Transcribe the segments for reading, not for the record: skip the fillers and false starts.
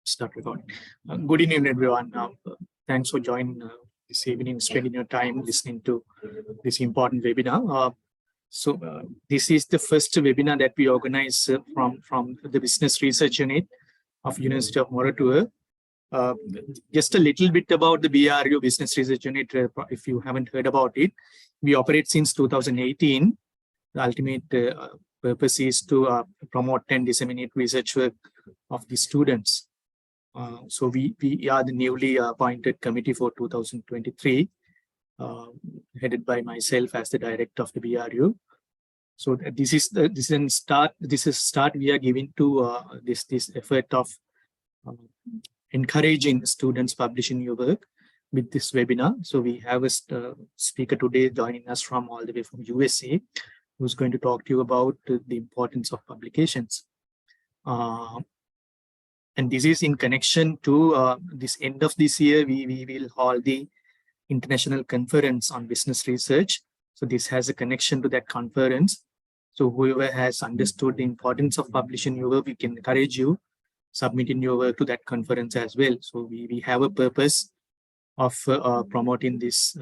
Start recording. Good evening, everyone. Thanks for joining this evening, spending your time listening to this important webinar. This is the first webinar that we organize from the Business Research Unit of University of Moratuwa. Just a little bit about the BRU Business Research Unit, if you haven't heard about it. We operate since 2018. The ultimate purpose is to promote and disseminate research work of the students. So we are the newly appointed committee for 2023, headed by myself as the director of the BRU. So this is a start we are giving to this effort of encouraging students publishing your work with this webinar. So we have a speaker today joining us from all the way from USA, who's going to talk to you about the importance of publications. And this is in connection to this end of this year, we will hold the International Conference on Business Research. So this has a connection to that conference. So whoever has understood the importance of publishing your work, we can encourage you submitting your work to that conference as well. So we have a purpose of promoting this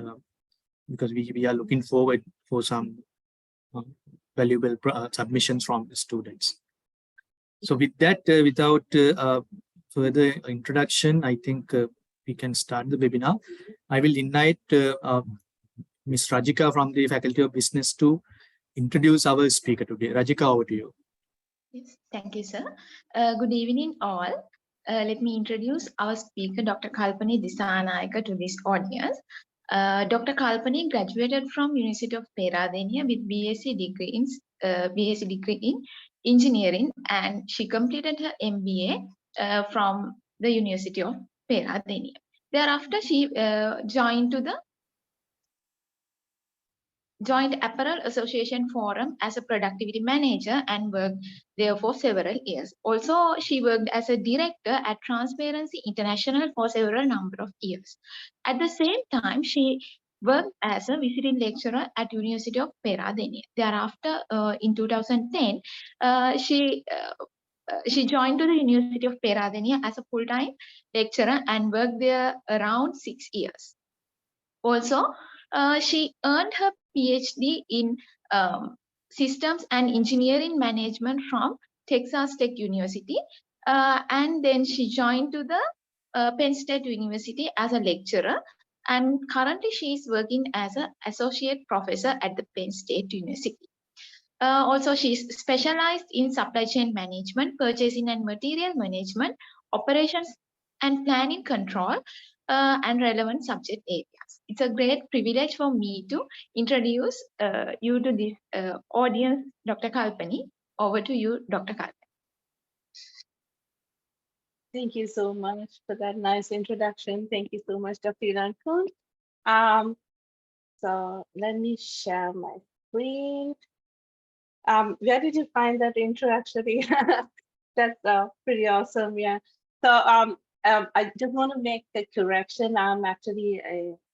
because we are looking forward for some valuable submissions from the students. So with that, without further introduction, I think we can start the webinar. I will invite Ms. Rajika from the Faculty of Business to introduce our speaker today. Rajika, over to you. Yes, thank you, sir. Good evening, all. Let me introduce our speaker, Dr. Kalpani Dissanayake, to this audience. Dr. Kalpani graduated from University of Peradeniya with BSc degree in engineering, and she completed her MBA from the University of Peradeniya. Thereafter, she joined to the Joint Apparel Association Forum as a productivity manager and worked there for several years. Also, she worked as a director at Transparency International for several number of years. At the same time, she worked as a visiting lecturer at University of Peradeniya. Thereafter, in 2010, she joined to the University of Peradeniya as a full-time lecturer and worked there around 6 years. Also, she earned her PhD in Systems and Engineering Management from Texas Tech University. And then she joined to the Penn State University as a lecturer. And currently she is working as an associate professor at the Penn State University. Also, she is specialized in supply chain management, purchasing and material management, operations and planning control, and relevant subject areas. It's a great privilege for me to introduce you to this audience, Dr. Kalpani. Over to you, Dr. Kalpani. Thank you so much for that nice introduction. Thank you so much, Dr. Ilankun. So let me share my screen. Where did you find that intro, actually? That's pretty awesome, yeah. So I just want to make the correction. I'm actually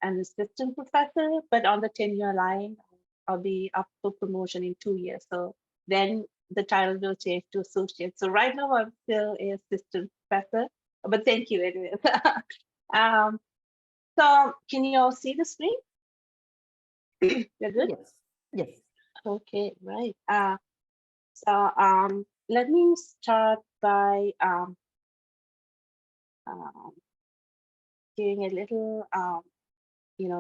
an assistant professor, but on the tenure line, I'll be up for promotion in 2 years. So then the title will change to associate. So right now I'm still an assistant professor, but thank you anyway. So can you all see the screen? You're good? Yes. Yes. Okay, right. So let me start by giving a little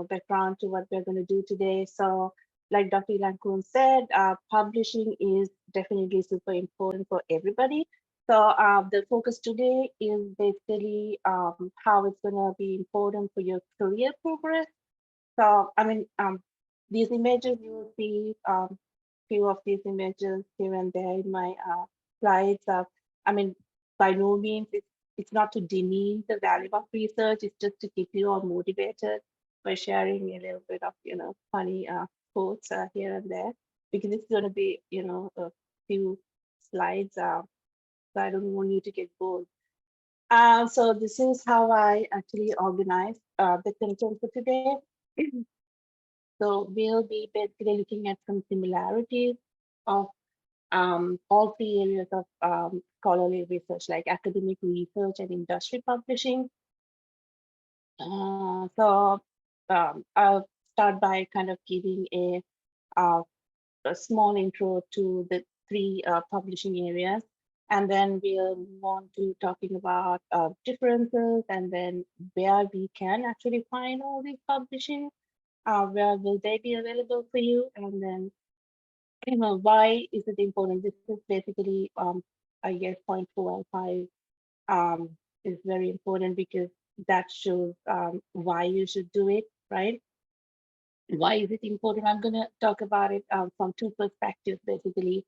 background to what we're going to do today. So like Dr. Ilankun said, publishing is definitely super important for everybody. So the focus today is basically how it's going to be important for your career progress. So I mean, these images, you will see few of these images here and there in my slides. I mean, by no means it's not to demean the value of research. It's just to keep you all motivated by sharing a little bit of funny quotes here and there, because it's going to be a few slides. So I don't want you to get bored. So this is how I actually organize the content for today. So we'll be basically looking at some similarities of all three areas of scholarly research, like academic research and industry publishing. I'll start by kind of giving a small intro to the three publishing areas, and then we'll move on to talking about differences, and then where we can actually find all these publishing, where will they be available for you, and then why is it important? This is basically, I guess, point 4 and 5 is very important because that shows why you should do it, right? Why is it important? I'm going to talk about it from two perspectives, basically.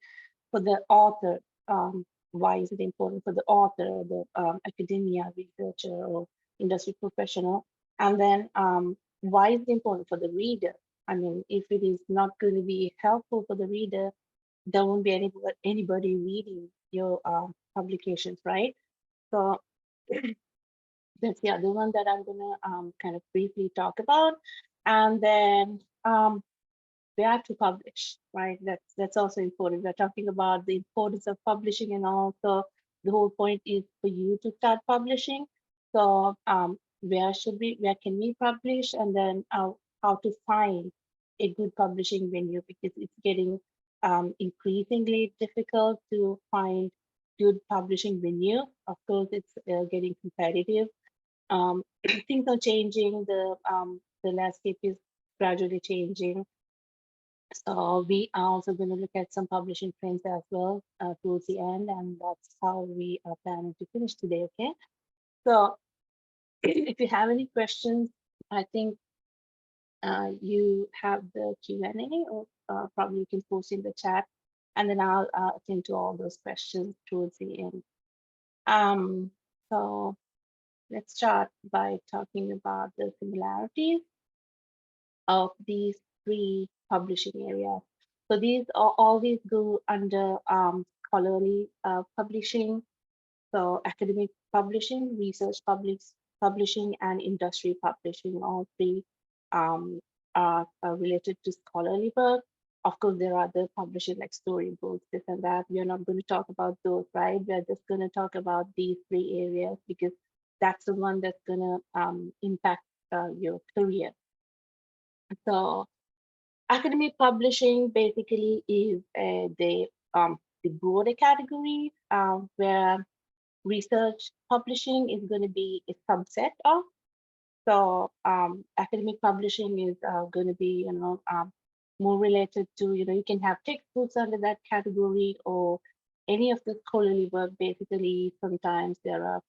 For the author, why is it important for the author, the academia, researcher, or industry professional? And then why is it important for the reader? I mean, if it is not going to be helpful for the reader, there won't be anybody reading your publications, right? So that's the other one that I'm gonna kind of briefly talk about. And then we have to publish, right? That's also important. We're talking about the importance of publishing, and also the whole point is for you to start publishing. So where can we publish, and then how to find a good publishing venue, because it's getting increasingly difficult to find good publishing venue. Of course, it's getting competitive. Things are changing. The landscape is gradually changing. So we are also going to look at some publishing trends as well towards the end, and that's how we are planning to finish today. Okay. So if you have any questions, I think you have the Q&A, or probably you can post in the chat, and then I'll attend to all those questions towards the end. So let's start by talking about the similarities of these three publishing areas. So these all these go under scholarly publishing, so academic publishing, research publishing, and industry publishing. All three are related to scholarly work. Of course, there are other publishing like storybooks, this and that. We're not going to talk about those, right? We're just going to talk about these three areas because that's the one that's going to impact your career. So academic publishing basically is the broader category where research publishing is going to be a subset of. So academic publishing is going to be, more related to, you can have textbooks under that category, or any of the scholarly work. Basically, sometimes there are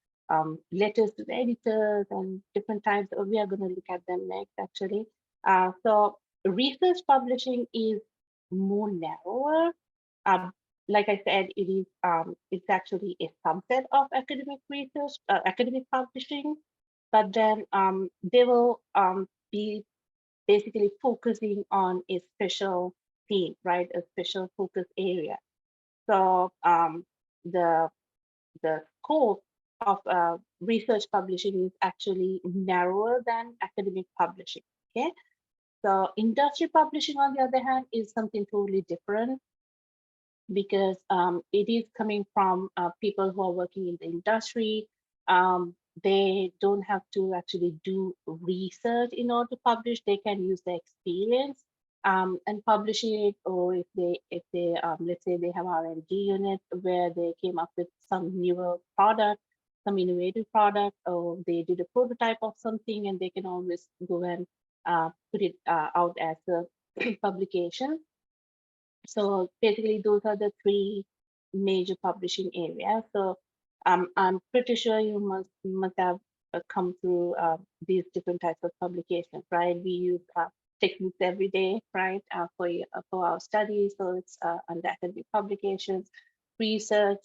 letters to the editors and different types. We are going to look at them next, actually. So research publishing is more narrower. Like I said, it's actually a subset of academic research, academic publishing, but then they will be basically focusing on a special theme, right? A special focus area. So the scope of research publishing is actually narrower than academic publishing. Okay. So industry publishing, on the other hand, is something totally different, because it is coming from people who are working in the industry. They don't have to actually do research in order to publish. They can use the experience and publish it. Or if they let's say they have R&D unit where they came up with some newer product, some innovative product, or they did a prototype of something, and they can always go and put it out as a publication. So basically, those are the three major publishing areas. So I'm pretty sure you must have come through these different types of publications, right? We use textbooks every day, right, for our studies. So it's under academic publications. Research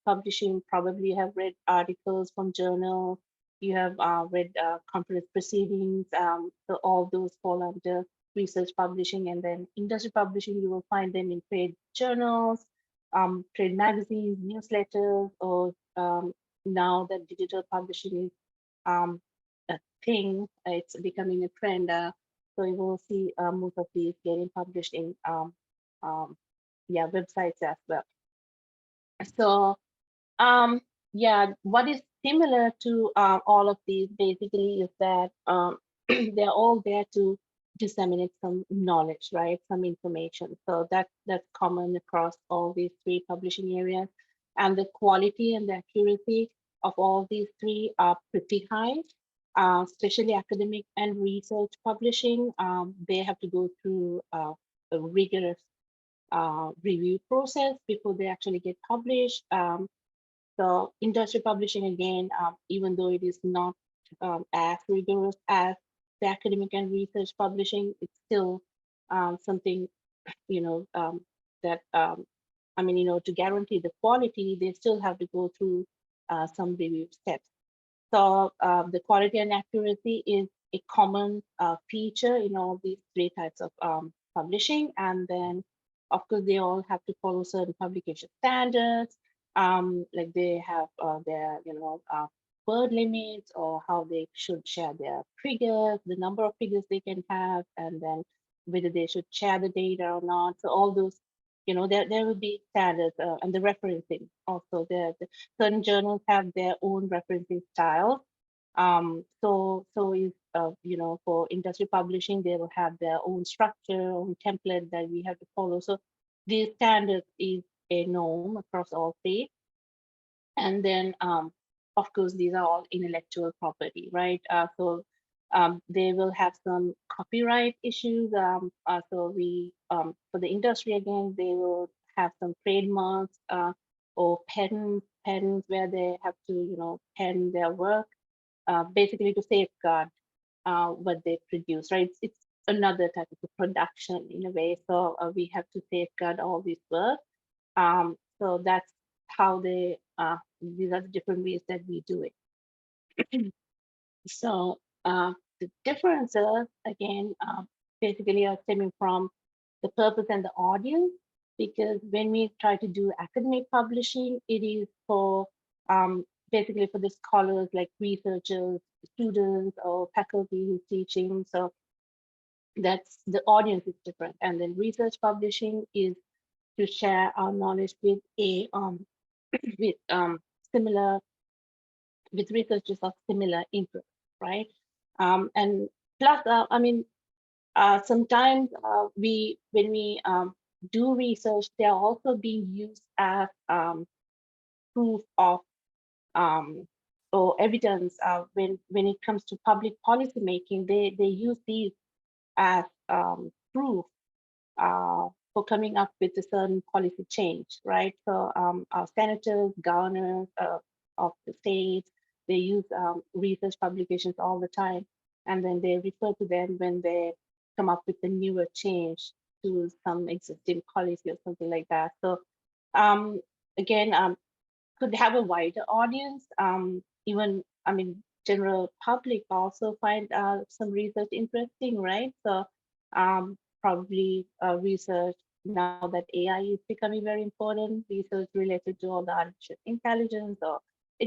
publishing, probably have read articles from journals. You have read conference proceedings. So all those fall under research publishing. And then industry publishing, you will find them in trade journals, trade magazines, newsletters, or now that digital publishing is a thing, it's becoming a trend. So you will see most of these getting published in websites as well. So yeah, what is similar to all of these basically is that they're all there to disseminate some knowledge, right? Some information. So that's common across all these three publishing areas. And the quality and the accuracy of all these three are pretty high, especially academic and research publishing. They have to go through a rigorous review process before they actually get published. So industry publishing, again, even though it is not as rigorous as the academic and research publishing, it's still something, that, I mean, to guarantee the quality, they still have to go through some review steps. So the quality and accuracy is a common feature in all these three types of publishing. And then, of course, they all have to follow certain publication standards. Like they have their, word limits, or how they should share their figures, the number of figures they can have, and then whether they should share the data or not. So all those, there will be standards, and the referencing also. The certain journals have their own referencing style. So is for industry publishing, they will have their own structure, own template that we have to follow. So these standards is a norm across all three. And then, of course, these are all intellectual property, right? So they will have some copyright issues. So we, for the industry, again, they will have some trademarks or patents where they have to, patent their work, basically to safeguard what they produce, right? It's another type of production in a way. So we have to safeguard all this work. So that's how these are the different ways that we do it. So the differences, again, basically are stemming from the purpose and the audience, because when we try to do academic publishing, it is for basically for the scholars, like researchers, students, or faculty who's teaching. So that's the audience is different. And then research publishing is to share our knowledge with a with similar with researchers of similar interest, right? And plus, I mean, sometimes when we do research, they are also being used as proof of or evidence when it comes to public policy making. They use these as proof for coming up with a certain policy change, right? So our senators, governors of the states, they use research publications all the time, and then they refer to them when they come up with a newer change to some existing policy or something like that. So again, could have a wider audience. Even, I mean, general public also find some research interesting, right? So probably research now that AI is becoming very important, research related to all the artificial intelligence, or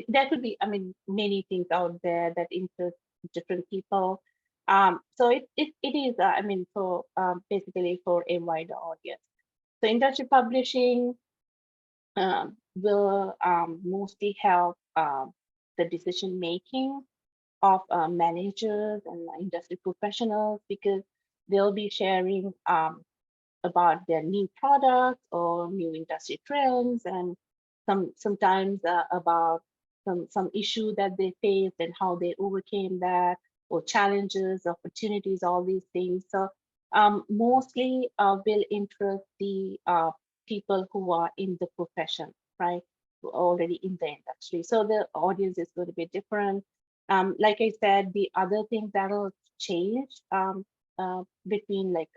there could be, I mean, many things out there that interest different people. So it is, I mean, for basically for a wider audience. So industry publishing will mostly help the decision making of managers and industry professionals, because they'll be sharing about their new products or new industry trends, and sometimes about some issue that they faced and how they overcame that, or challenges, opportunities, all these things. So mostly will interest the people who are in the profession, right? Who are already in the industry. So the audience is going to be different. Like I said, the other thing that'll change between like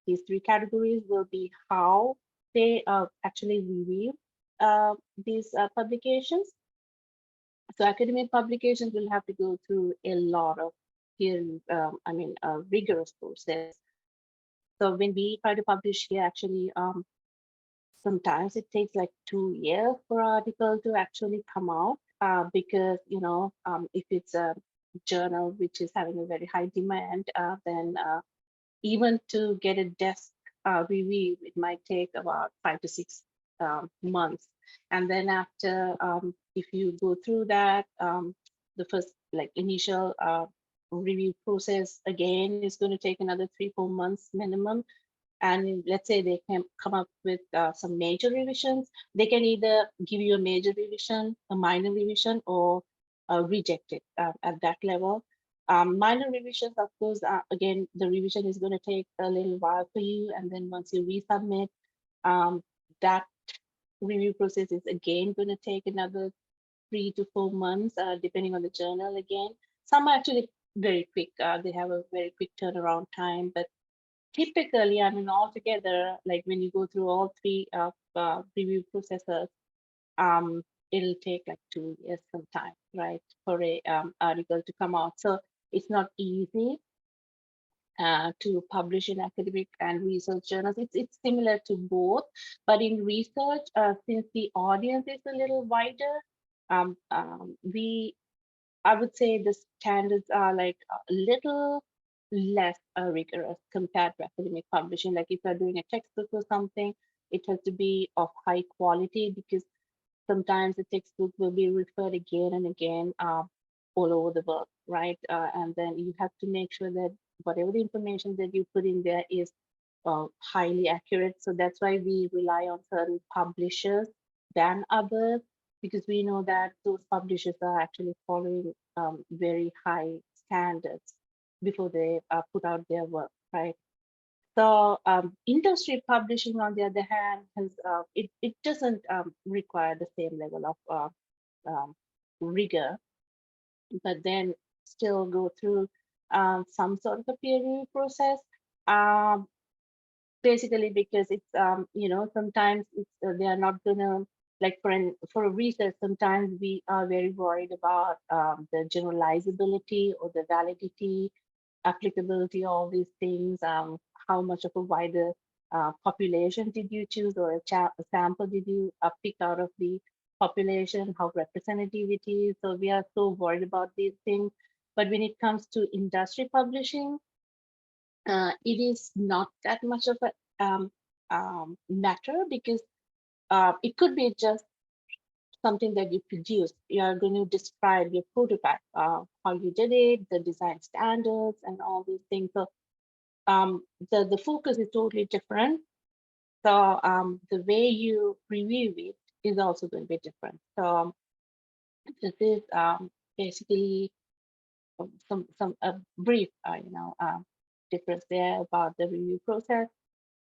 these three categories will be how they actually review these publications. So academic publications will have to go through a lot of rigorous process. So when we try to publish here, actually, sometimes it takes like 2 years for an article to actually come out, because, if it's a journal which is having a very high demand, then even to get a desk review, it might take about 5 to 6 months. And then after, if you go through that, the first like initial review process again is going to take another 3-4 months minimum. And let's say they can come up with some major revisions, they can either give you a major revision, a minor revision, or reject it at that level. Minor revisions, of course, again, the revision is going to take a little while for you. And then once you resubmit, that review process is again going to take another 3 to 4 months, depending on the journal again. Some are actually very quick. They have a very quick turnaround time, but typically, I mean, altogether, like when you go through all 3 review processes, it'll take like 2 years sometime, right, for a article to come out. So it's not easy to publish in academic and research journals. It's similar to both, but in research, since the audience is a little wider, I would say the standards are like a little less rigorous compared to academic publishing. Like if you're doing a textbook or something, it has to be of high quality, because sometimes the textbook will be referred again and again all over the world, right? And then you have to make sure that whatever the information that you put in there is highly accurate. So that's why we rely on certain publishers than others, because we know that those publishers are actually following very high standards before they put out their work, right? So industry publishing, on the other hand, has it doesn't require the same level of rigor, but then still go through some sort of a peer review process. Basically because it's sometimes it's they are not gonna, like for a research, sometimes we are very worried about the generalizability or the validity, applicability, all these things. How much of a wider population did you choose, or a sample did you pick out of the population, how representative it is. So we are so worried about these things. But when it comes to industry publishing, it is not that much of a matter, because it could be just something that you produce. You are going to describe your prototype, how you did it, the design standards, and all these things. So the focus is totally different. So the way you review it is also going to be different. So this is basically some brief, difference there about the review process.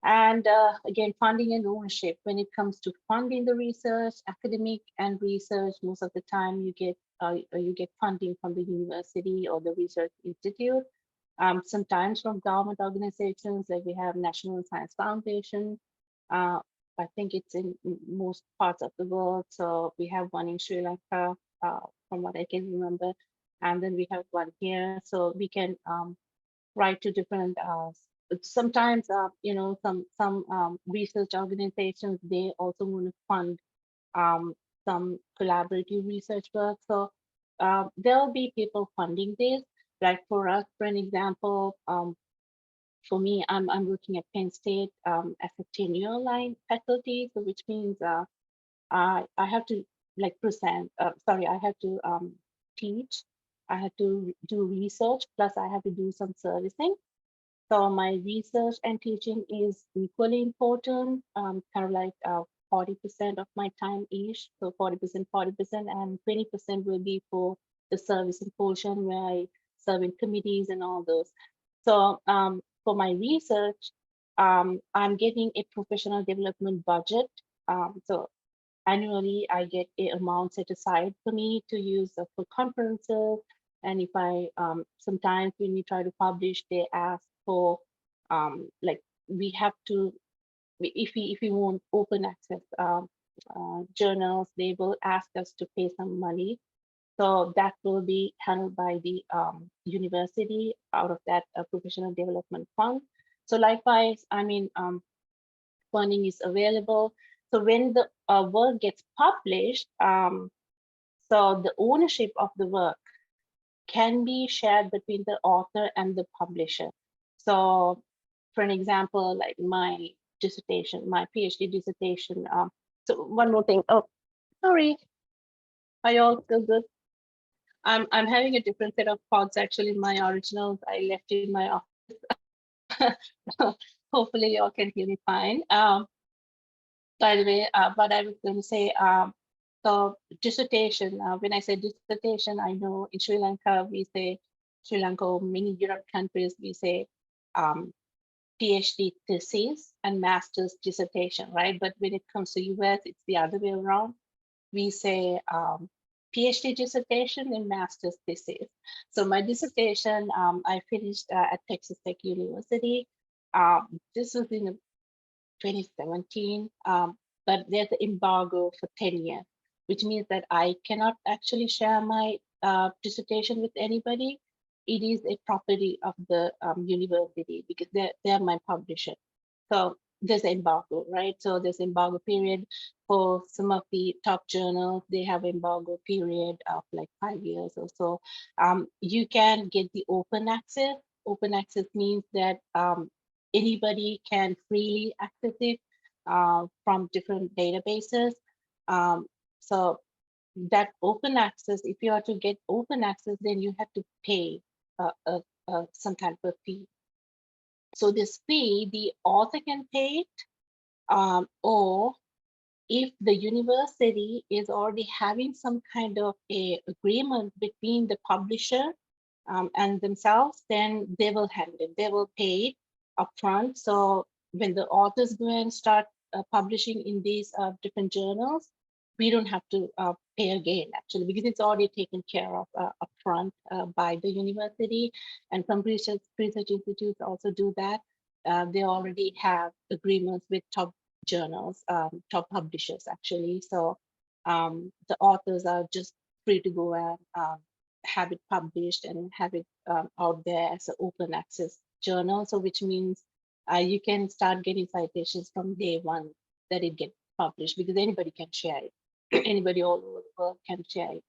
And again, funding and ownership. When it comes to funding the research, academic and research, most of the time you get funding from the university or the research institute. Sometimes from government organizations, like we have National Science Foundation. I think it's in most parts of the world. So we have one in Sri Lanka, from what I can remember, and then we have one here. So we can write to different. Sometimes, some research organizations, they also want to fund some collaborative research work. So there'll be people funding this. Like for us, for an example, for me, I'm working at Penn State as a tenure line faculty, so which means I have to like present. I have to teach. I have to do research, plus I have to do some servicing. So my research and teaching is equally important, kind of like 40% of my time each. So 40%, 40%, and 20% will be for the servicing portion where I serve in committees and all those. So for my research, I'm getting a professional development budget. So annually, I get an amount set aside for me to use for conferences. And if I sometimes when we try to publish, they ask for like we have to, if we want open access journals, they will ask us to pay some money. So that will be handled by the university out of that professional development fund. So likewise, I mean, funding is available. So when the work gets published, so the ownership of the work can be shared between the author and the publisher. So for an example, like my dissertation, my PhD dissertation. So one more thing. Oh, sorry. Are you all still good? I'm having a different set of pods actually. My originals I left in my office. Hopefully you all can hear me fine. By the way, what I was going to say, so dissertation, when I say dissertation, I know in Sri Lanka, we say Sri Lanka or many Europe countries, we say PhD thesis and master's dissertation, right? But when it comes to US, it's the other way around. We say PhD dissertation and master's thesis. So my dissertation, I finished at Texas Tech University. This was in 2017, but there's an embargo for 10 years, which means that I cannot actually share my dissertation with anybody. It is a property of the university because they're my publisher. So there's embargo, right? So there's embargo period for some of the top journals. They have embargo period of like 5 years or so. You can get the open access. Open access means that anybody can freely access it from different databases. So that open access, if you are to get open access, then you have to pay some kind of a fee. So this fee, the author can pay it, or if the university is already having some kind of a agreement between the publisher and themselves, then they will handle it. They will pay it upfront. So when the authors go and start publishing in these different journals, we don't have to pay again, actually, because it's already taken care of upfront by the university. And some research institutes also do that. They already have agreements with top journals, top publishers, actually. So the authors are just free to go and have it published and have it out there as an open access journal. So which means you can start getting citations from day one that it gets published, because anybody can share it. Anybody all over the world can share it.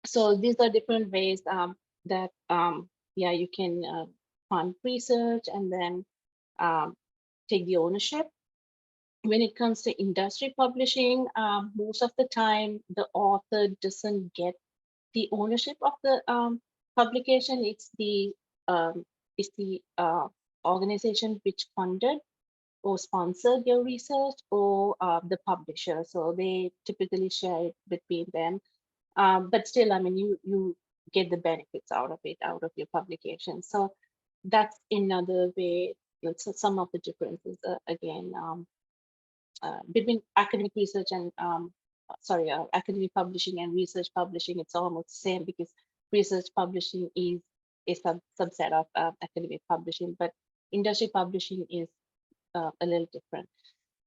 So these are different ways that yeah, you can fund research and then take the ownership. When it comes to industry publishing, most of the time the author doesn't get the ownership of the publication. It's the organization which funded or sponsored your research, or the publisher. So they typically share it between them. But still, I mean, you get the benefits out of it, out of your publication. So that's another way. So some of the differences again between academic research and academic publishing and research publishing. It's almost the same, because research publishing is a subset of academic publishing, but industry publishing is a little different.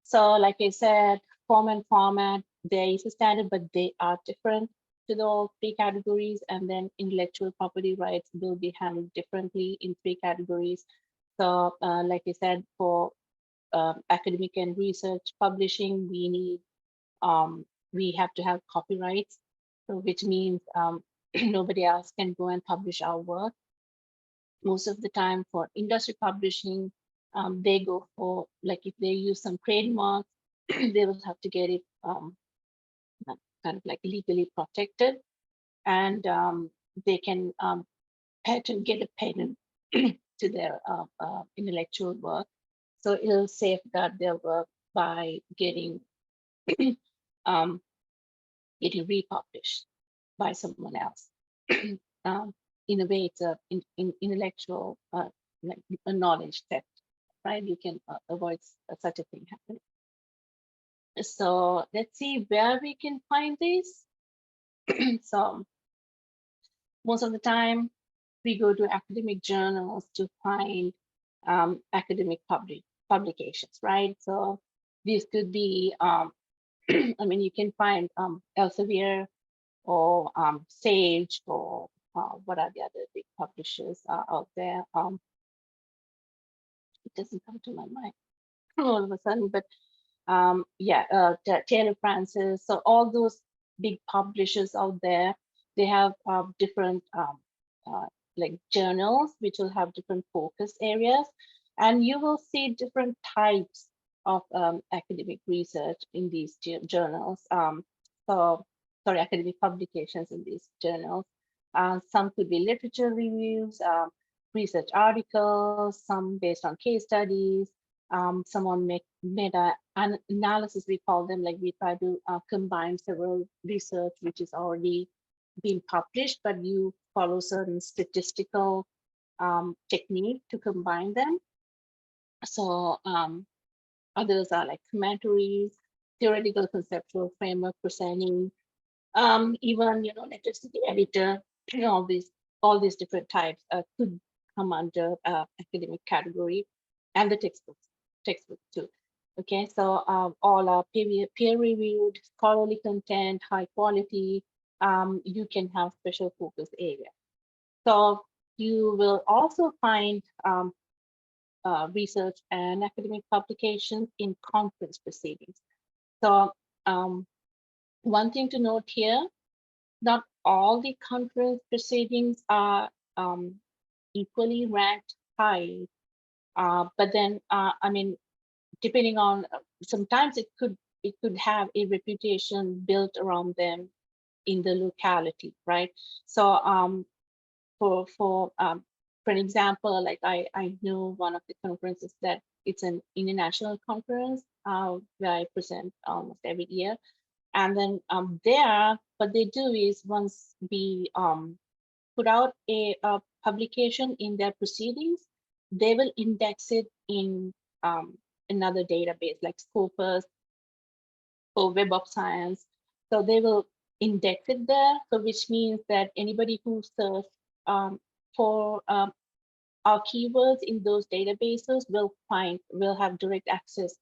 So like I said, form and format, there is a standard, but they are different to the 3 categories. And then intellectual property rights will be handled differently in 3 categories. So like I said, for academic and research publishing, we have to have copyrights, so which means nobody else can go and publish our work. Most of the time for industry publishing, they go for, like, if they use some trademarks, they will have to get it kind of like legally protected, and they can get a patent to their intellectual work. So it'll safeguard their work by getting getting republished by someone else. In a way, it's a intellectual like a knowledge theft, right? You can avoid such a thing happening. So let's see where we can find this. So most of the time we go to academic journals to find academic publications, right? So these could be, I mean, you can find Elsevier or Sage, or what are the other big publishers out there? It doesn't come to my mind all of a sudden, but yeah, Taylor Francis. So all those big publishers out there, they have different like journals which will have different focus areas, And you will see different types of academic research in these journals. Sorry, academic publications in these journals. Some could be literature reviews, research articles, some based on case studies, some on meta analysis, we call them, like we try to combine several research which is already been published, but you follow certain statistical technique to combine them. So others are like commentaries, theoretical conceptual framework presenting, even electricity editor, all these different types could come under academic category, and the textbooks too. Okay, so all are peer-reviewed, scholarly content, high quality. You can have special focus area. So you will also find research and academic publications in conference proceedings. So one thing to note here, not all the conference proceedings are equally ranked high, but then I mean, depending on, sometimes it could have a reputation built around them in the locality, right? So for an example, like I know one of the conferences that it's an international conference where I present almost every year. And then there, what they do is, once we put out a publication in their proceedings, they will index it in another database like Scopus or Web of Science. So they will index it there, so which means that anybody who searches for our keywords in those databases will have direct access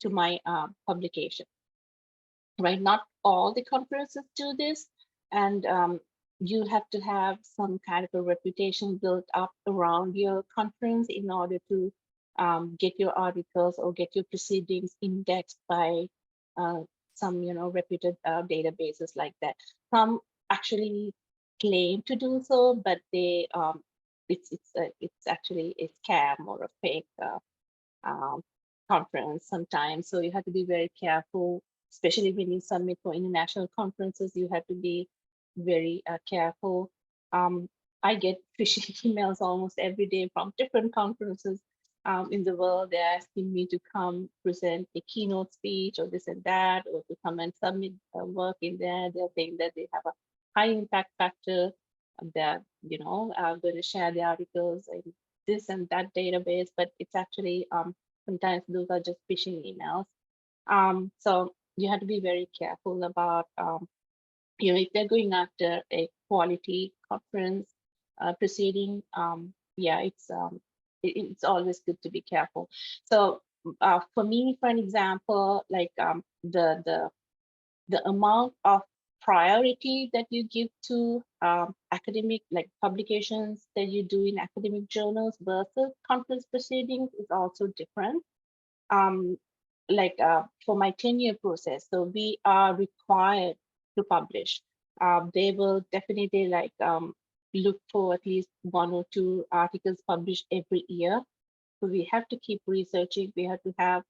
to my publication. Right, not all the conferences do this, and you have to have some kind of a reputation built up around your conference in order to get your articles or get your proceedings indexed by some reputed databases like that. Some actually claim to do so, but they it's actually a scam or a fake conference sometimes. So you have to be very careful, especially when you submit for international conferences. You have to be very careful. I get phishing emails almost every day from different conferences in the world. They're asking me to come present a keynote speech or this and that, or to come and submit work in there. They're saying that they have a high impact factor. They're going to share the articles in this and that database, but it's actually sometimes those are just phishing emails. So you have to be very careful about, if they're going after a quality conference proceeding, yeah, it's always good to be careful. So for me, for an example, like the amount of priority that you give to academic, like publications that you do in academic journals versus conference proceedings is also different. Like for my tenure process, so we are required to publish. They will definitely look for at least 1 or 2 articles published every year. So we have to keep researching. We have to have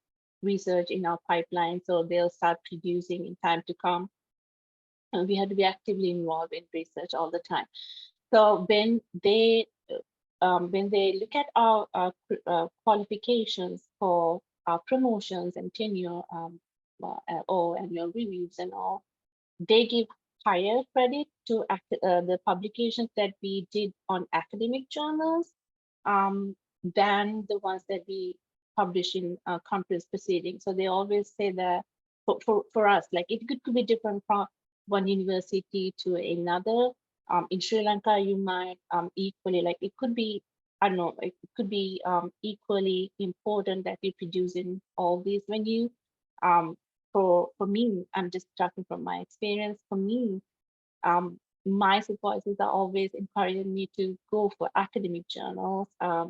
research in our pipeline, so they'll start producing in time to come. And we have to be actively involved in research all the time. So when they look at our qualifications for our promotions and tenure or annual reviews and all, they give higher credit to the publications that we did on academic journals than the ones that we publish in conference proceedings. So they always say that for us, like it could be different from one university to another. In Sri Lanka, you might equally, like it could be, I don't know, it could be equally important that you produce in all these venues. For me, I'm just talking from my experience. For me, my supervisors are always encouraging me to go for academic journals. I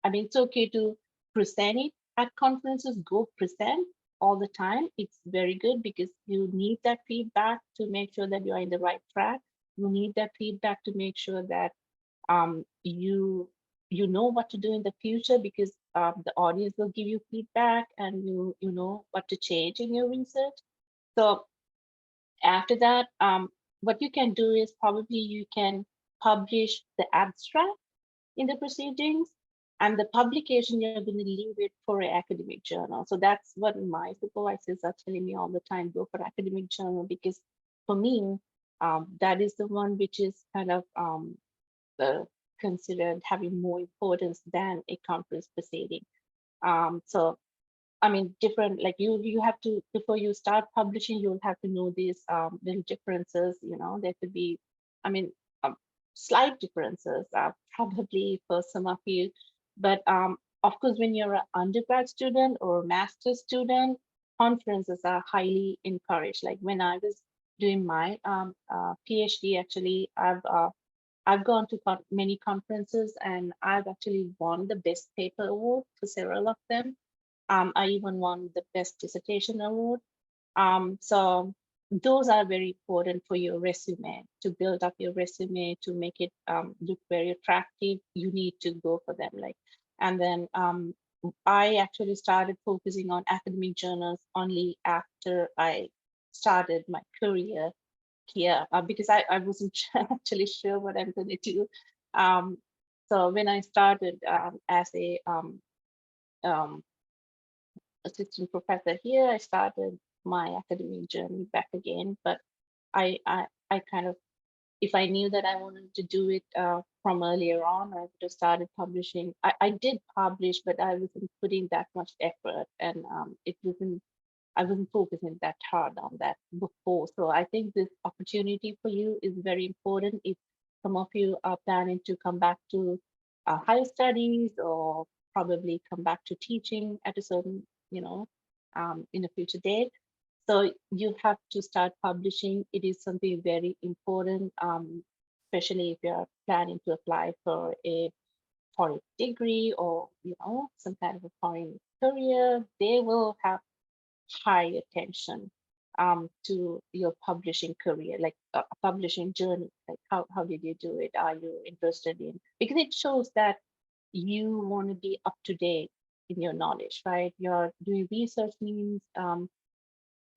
mean, it's okay to present it at conferences, go present all the time. It's very good because you need that feedback to make sure that you're in the right track. You need that feedback to make sure that you know what to do in the future, because the audience will give you feedback, and you know what to change in your research. So after that, what you can do is probably you can publish the abstract in the proceedings, and the publication you're going to leave it for an academic journal. So that's what my supervisors are telling me all the time: go for academic journal, because for me, that is the one which is kind of considered having more importance than a conference proceeding. So I mean, different, like you have to, before you start publishing, you'll have to know these little differences, you know, there could be, I mean, slight differences, probably for some of you, but of course, when you're an undergrad student or a master's student, conferences are highly encouraged. Like when I was doing my PhD, actually, I've gone to many conferences, and I've actually won the best paper award for several of them. I even won the best dissertation award. So those are very important for your resume, to build up your resume, to make it look very attractive. You need to go for them. And then I actually started focusing on academic journals only after I started my career here, because I wasn't actually sure what I'm going to do. So when I started as a assistant professor here, I started my academic journey back again. But I kind of, if I knew that I wanted to do it from earlier on, I would have started publishing. I did publish, but I wasn't putting that much effort, and I wasn't focusing that hard on that before. So I think this opportunity for you is very important. If some of you are planning to come back to higher studies, or probably come back to teaching at a certain, you know, in a future date. So you have to start publishing. It is something very important, especially if you're planning to apply for a foreign degree, or, you know, some kind of a foreign career. They will have high attention to your publishing career, like a publishing journey. Like how did you do it? Are you interested in? Because it shows that you want to be up to date in your knowledge, right? You're doing research means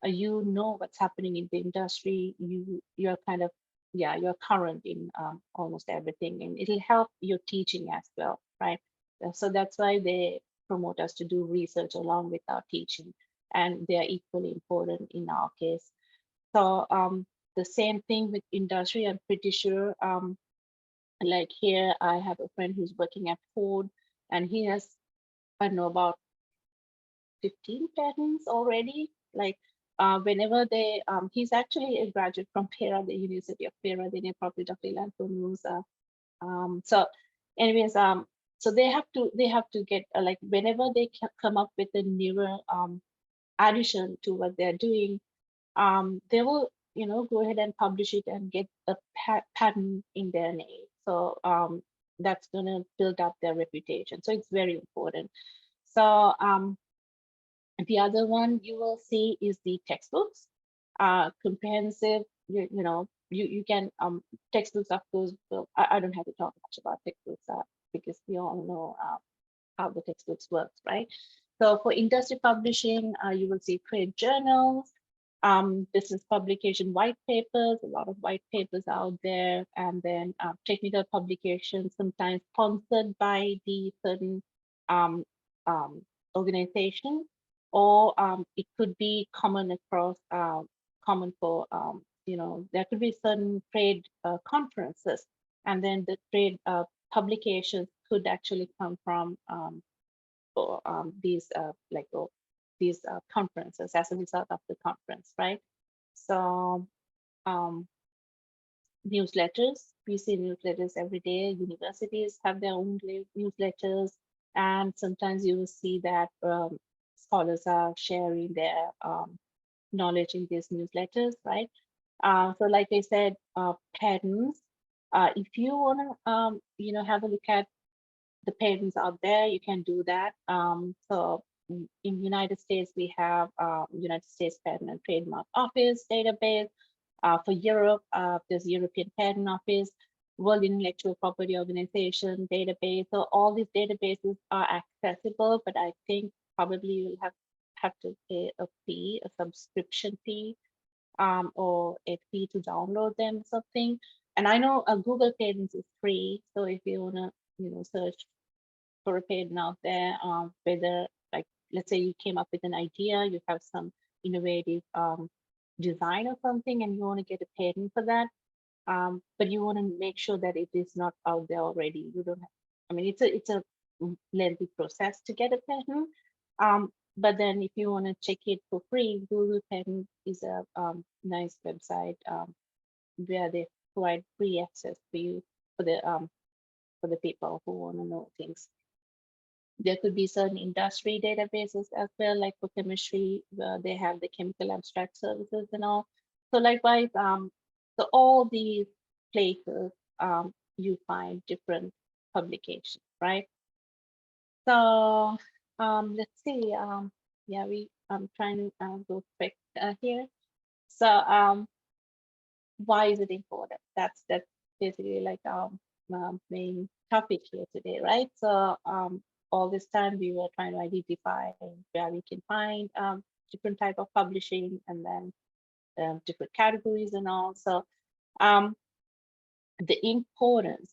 you know what's happening in the industry. You're kind of, yeah, you're current in almost everything, and it'll help your teaching as well, right? So that's why they promote us to do research along with our teaching, and they are equally important in our case. So the same thing with industry. I'm pretty sure, like here, I have a friend who's working at Ford, and he has, I don't know, about 15 patents already. Like whenever they, he's actually a graduate from Pera, the University of Pera. They probably Dr. Lanto knows. So anyways, so they have to get like, whenever they come up with a newer addition to what they're doing, they will, you know, go ahead and publish it and get a patent in their name. So that's going to build up their reputation. So it's very important. So the other one you will see is the textbooks, comprehensive. You know, you can textbooks, of course. Well, I don't have to talk much about textbooks because we all know how the textbooks works, right? So for industry publishing, you will see trade journals, business publication, white papers, a lot of white papers out there, and then technical publications, sometimes sponsored by the certain organization, or it could be common across, common for, you know, there could be certain trade conferences, and then the trade publications could actually come from these these conferences as a result of the conference, right? So newsletters, we see newsletters every day. Universities have their own newsletters, and sometimes you will see that scholars are sharing their knowledge in these newsletters, right? So like I said, patents. If you want to, you know, have a look at the patents out there, you can do that. So in United States, we have United States Patent and Trademark Office database. For Europe, there's European Patent Office. World Intellectual Property Organization database. So all these databases are accessible, but I think probably you'll have to pay a fee, a subscription fee, or a fee to download them or something. And I know Google Patents is free. So if you wanna, search for a patent out there, whether like, let's say you came up with an idea, you have some innovative design or something, and you want to get a patent for that. But you want to make sure that it is not out there already. You don't have, I mean, it's a lengthy process to get a patent. But then if you want to check it for free, Google Patent is a nice website where they provide free access for you for the people who want to know things. There could be certain industry databases as well, like for chemistry, they have the chemical abstract services and all. So likewise, so all these places, you find different publications, right? So let's see. Yeah, I'm trying to go quick here. So why is it important? That's basically like our main topic here today, right? So all this time we were trying to identify where we can find different type of publishing, and then different categories and all. So the importance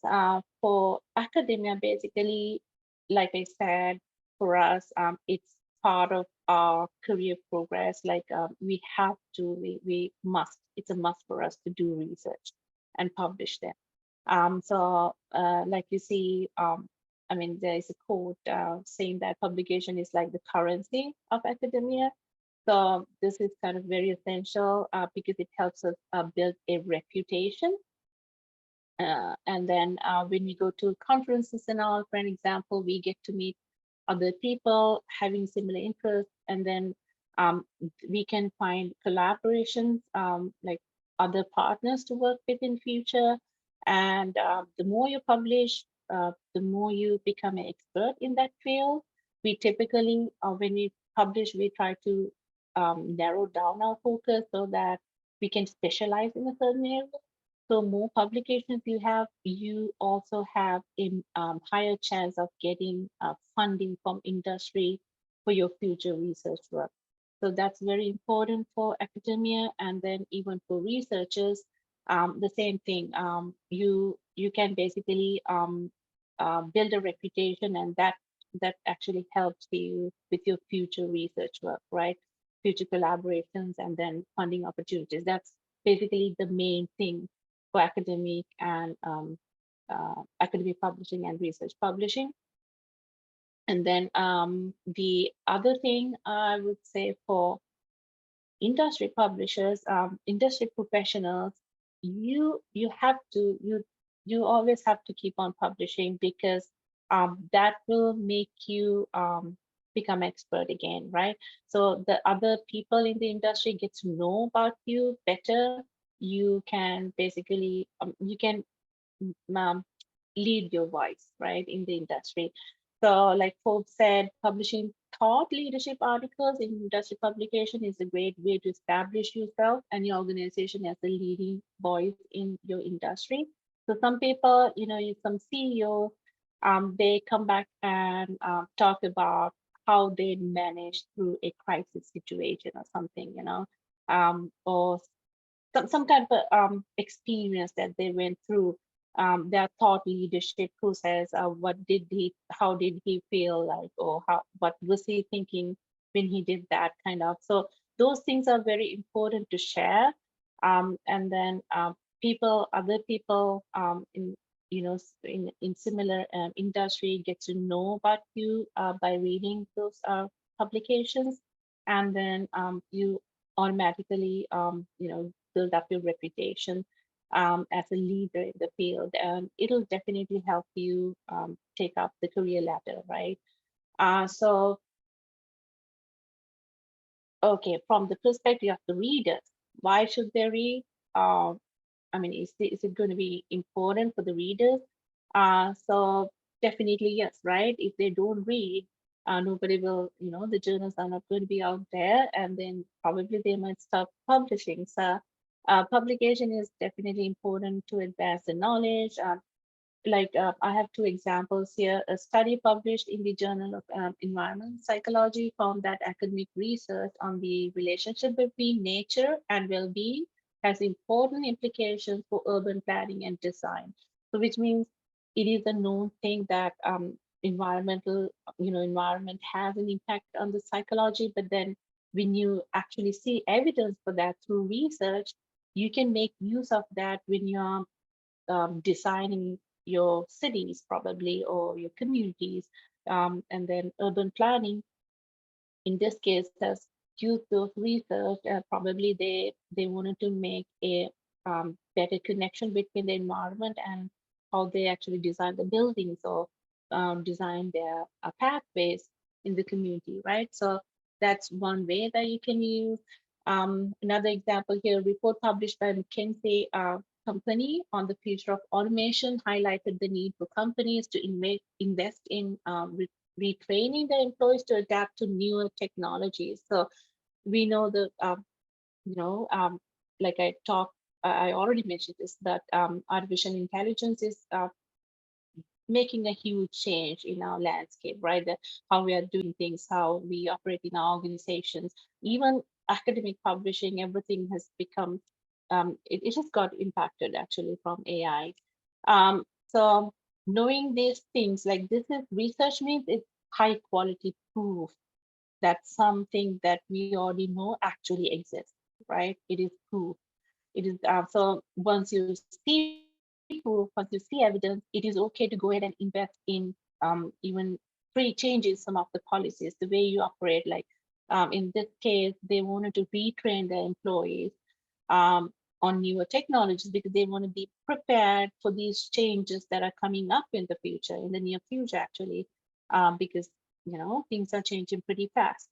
for academia, basically, like I said, for us, it's part of our career progress. Like we have to, we must, it's a must for us to do research and publish them. So like you see, I mean, there is a quote saying that publication is like the currency of academia. So this is kind of very essential because it helps us build a reputation. And then when we go to conferences and all, for an example, we get to meet other people having similar interests, and then we can find collaborations, like other partners to work with in future. And the more you publish, the more you become an expert in that field. We typically, when we publish, we try to narrow down our focus so that we can specialize in a certain area. So more publications you have, you also have a higher chance of getting funding from industry for your future research work. So that's very important for academia, and then even for researchers, the same thing. You can basically build a reputation, and that actually helps you with your future research work, right? Future collaborations and then funding opportunities. That's basically the main thing for academic and academic publishing and research publishing. And then the other thing I would say for industry publishers, industry professionals, you always have to keep on publishing, because that will make you become expert again, right? So the other people in the industry get to know about you better. You can basically you can lead your voice, right, in the industry. So like Forbes said, publishing thought leadership articles in industry publication is a great way to establish yourself and your organization as a leading voice in your industry. So some people, some CEOs, they come back and talk about how they managed through a crisis situation or something, or some kind of experience that they went through, their thought leadership process. How did he feel like, or what was he thinking when he did that kind of. So those things are very important to share. And then other people in similar industry get to know about you by reading those publications, and then you automatically build up your reputation as a leader in the field, and it'll definitely help you take up the career ladder, right? So, okay, from the perspective of the readers, why should they read? I mean, is it going to be important for the readers? So definitely yes, right? If they don't read, nobody will, the journals are not going to be out there, and then probably they might stop publishing. So Publication is definitely important to advance the knowledge. I have two examples here. A study published in the Journal of Environmental Psychology found that academic research on the relationship between nature and well-being has important implications for urban planning and design. So, which means it is a known thing that environment has an impact on the psychology. But then, when you actually see evidence for that through research, you can make use of that when you're designing your cities probably or your communities, and then urban planning in this case has used those research. Probably they wanted to make a better connection between the environment and how they actually design the buildings or design their pathways in the community, right? So that's one way that you can use. Another example here, a report published by McKinsey company on the future of automation highlighted the need for companies to invest in retraining their employees to adapt to newer technologies. So we know that, like I already mentioned this, that artificial intelligence is making a huge change in our landscape, right? How we are doing things, how we operate in our organizations, even academic publishing, everything has become, it has got impacted actually from AI. So knowing these things, like this is research means it's high quality proof that something that we already know actually exists, right? It is proof. It is so once you see proof, once you see evidence, it is okay to go ahead and invest in even pre-changes some of the policies, the way you operate. Like in this case, they wanted to retrain their employees on newer technologies because they want to be prepared for these changes that are coming up in the future, in the near future, actually, because things are changing pretty fast.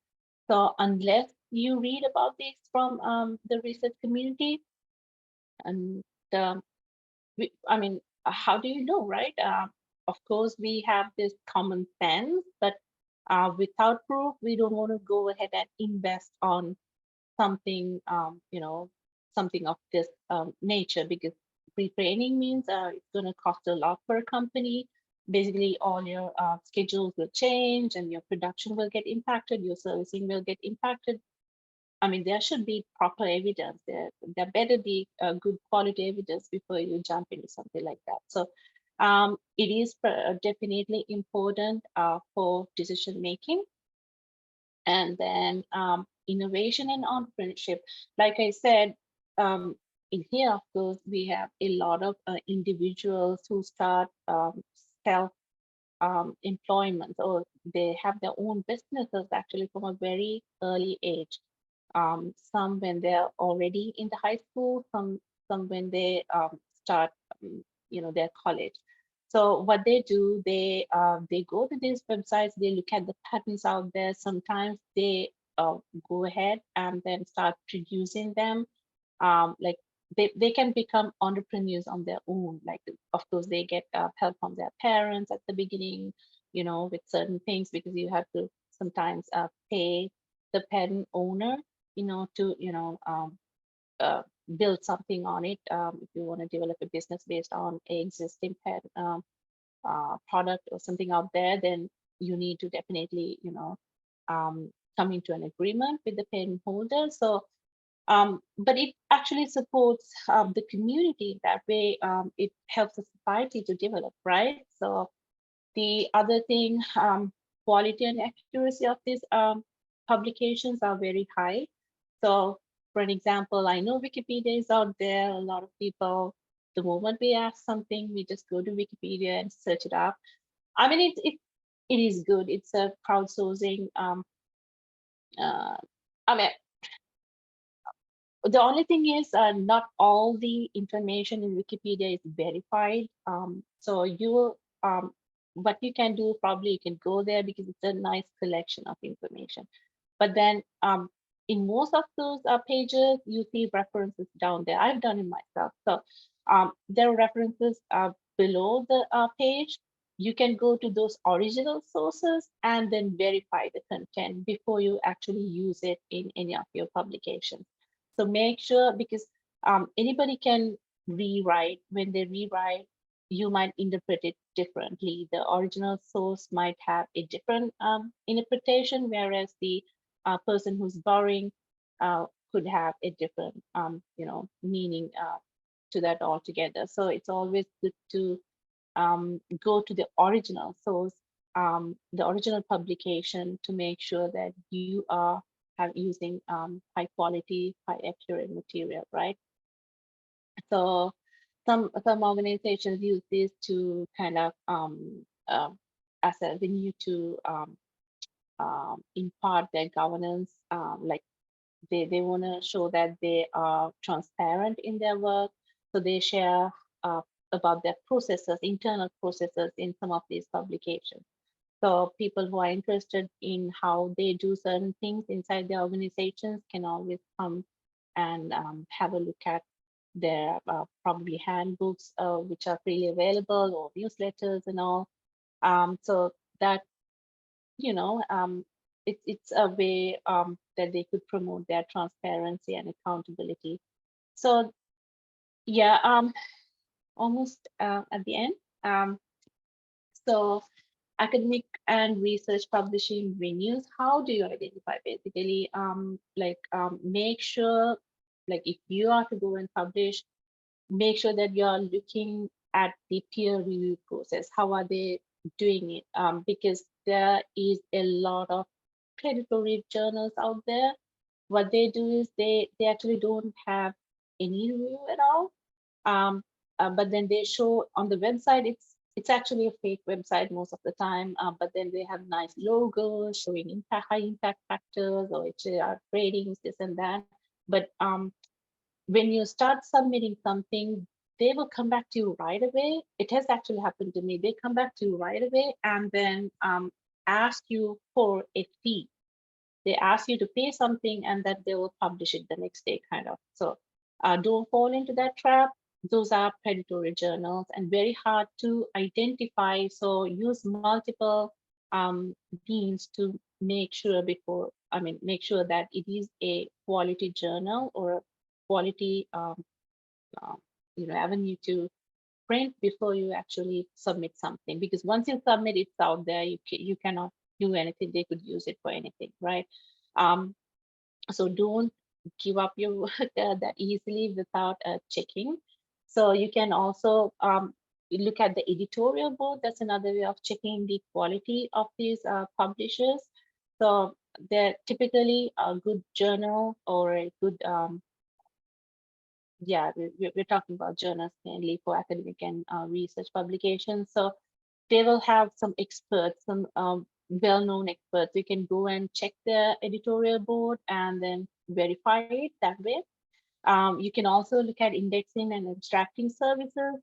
So unless you read about this from the research community, and I mean, how do you know, right? Of course, we have this common sense, but without proof, we don't want to go ahead and invest on something, something of this nature, because retraining means it's going to cost a lot for a company. Basically, all your schedules will change and your production will get impacted, your servicing will get impacted. I mean, there should be proper evidence. There better be good quality evidence before you jump into something like that. So it is definitely important for decision making. And then innovation and entrepreneurship. Like I said, in here, of course, we have a lot of individuals who start self employment, or they have their own businesses actually from a very early age. Some when they're already in the high school, some when they start, their college. So what they do, they go to these websites, they look at the patterns out there. Sometimes they go ahead and then start producing them. Like they can become entrepreneurs on their own. Like, of course, they get help from their parents at the beginning, with certain things, because you have to sometimes pay the patent owner, to build something on it. If you want to develop a business based on a existing patent product or something out there, then you need to definitely, come into an agreement with the patent holder. So but it actually supports the community that way. It helps the society to develop, right? So the other thing, quality and accuracy of these publications are very high. So for an example, I know Wikipedia is out there. A lot of people, the moment we ask something, we just go to Wikipedia and search it up. I mean, it is good. It's a crowdsourcing. I mean, the only thing is not all the information in Wikipedia is verified. So you will, what you can do, probably you can go there because it's a nice collection of information. But then in most of those pages, you see references down there. I've done it myself. So there are references below the page. You can go to those original sources and then verify the content before you actually use it in any of your publications. So make sure, because anybody can rewrite. When they rewrite, you might interpret it differently. The original source might have a different interpretation, whereas the person who's borrowing could have a different, meaning to that altogether. So it's always good to go to the original source, the original publication, to make sure that you are using high quality, high accurate material, right? So some organizations use this to kind of as a venue to impart their governance, like they want to show that they are transparent in their work. So they share about their processes, internal processes in some of these publications. So people who are interested in how they do certain things inside their organizations can always come and have a look at their probably handbooks, which are freely available, or newsletters and all. So that, it's a way that they could promote their transparency and accountability. So yeah, almost at the end. So academic and research publishing venues, how do you identify? Basically, make sure, like if you are to go and publish, make sure that you're looking at the peer review process. How are they doing it? Because there is a lot of predatory journals out there. What they do is they actually don't have any review at all. But then they show on the website, it's actually a fake website most of the time, but then they have nice logos showing high impact factors or HAR ratings, this and that. But when you start submitting something, they will come back to you right away. It has actually happened to me. They come back to you right away and then ask you for a fee. They ask you to pay something and that they will publish it the next day, kind of. So don't fall into that trap. Those are predatory journals and very hard to identify. So use multiple means to make sure make sure that it is a quality journal or a quality avenue to print before you actually submit something. Because once you submit, it's out there. You cannot do anything. They could use it for anything, right? So don't give up your work that easily without checking. So you can also look at the editorial board. That's another way of checking the quality of these publishers. So they're typically a good journal or a good, we're talking about journals mainly for academic and research publications. So they will have some experts, some well-known experts. You can go and check their editorial board and then verify it that way. You can also look at indexing and abstracting services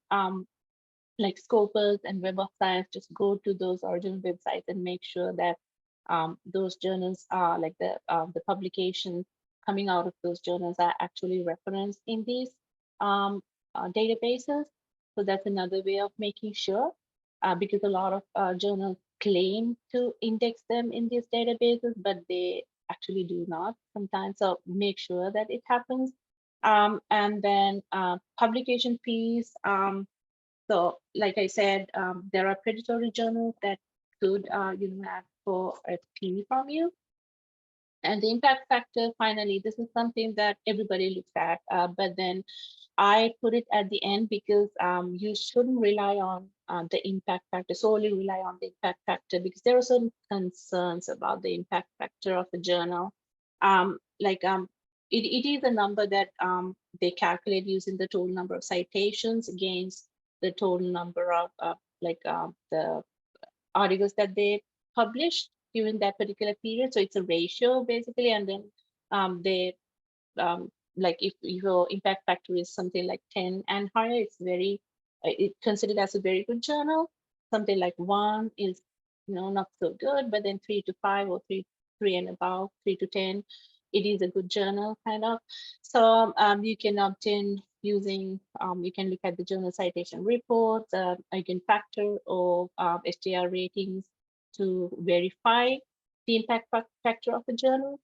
like Scopus and Web of Science. Just go to those original websites and make sure that those journals are like the publications coming out of those journals are actually referenced in these databases. So that's another way of making sure, because a lot of journals claim to index them in these databases, but they actually do not sometimes. So make sure that it happens. And then publication fees. So like I said, there are predatory journals that could ask for a fee from you. And the impact factor, finally, this is something that everybody looks at, but then I put it at the end because you shouldn't rely on the impact factor, solely rely on the impact factor, because there are certain concerns about the impact factor of the journal. It is a number that they calculate using the total number of citations against the total number of the articles that they published during that particular period. So it's a ratio basically, and then they like if your impact factor is something like 10 and higher, it's very it's considered as a very good journal. Something like 1 is not so good, but then 3 to 5 or 3 and above, 3 to 10, it is a good journal kind of. So you can obtain using you can look at the journal citation reports, again factor or STR ratings to verify the impact factor of the journal.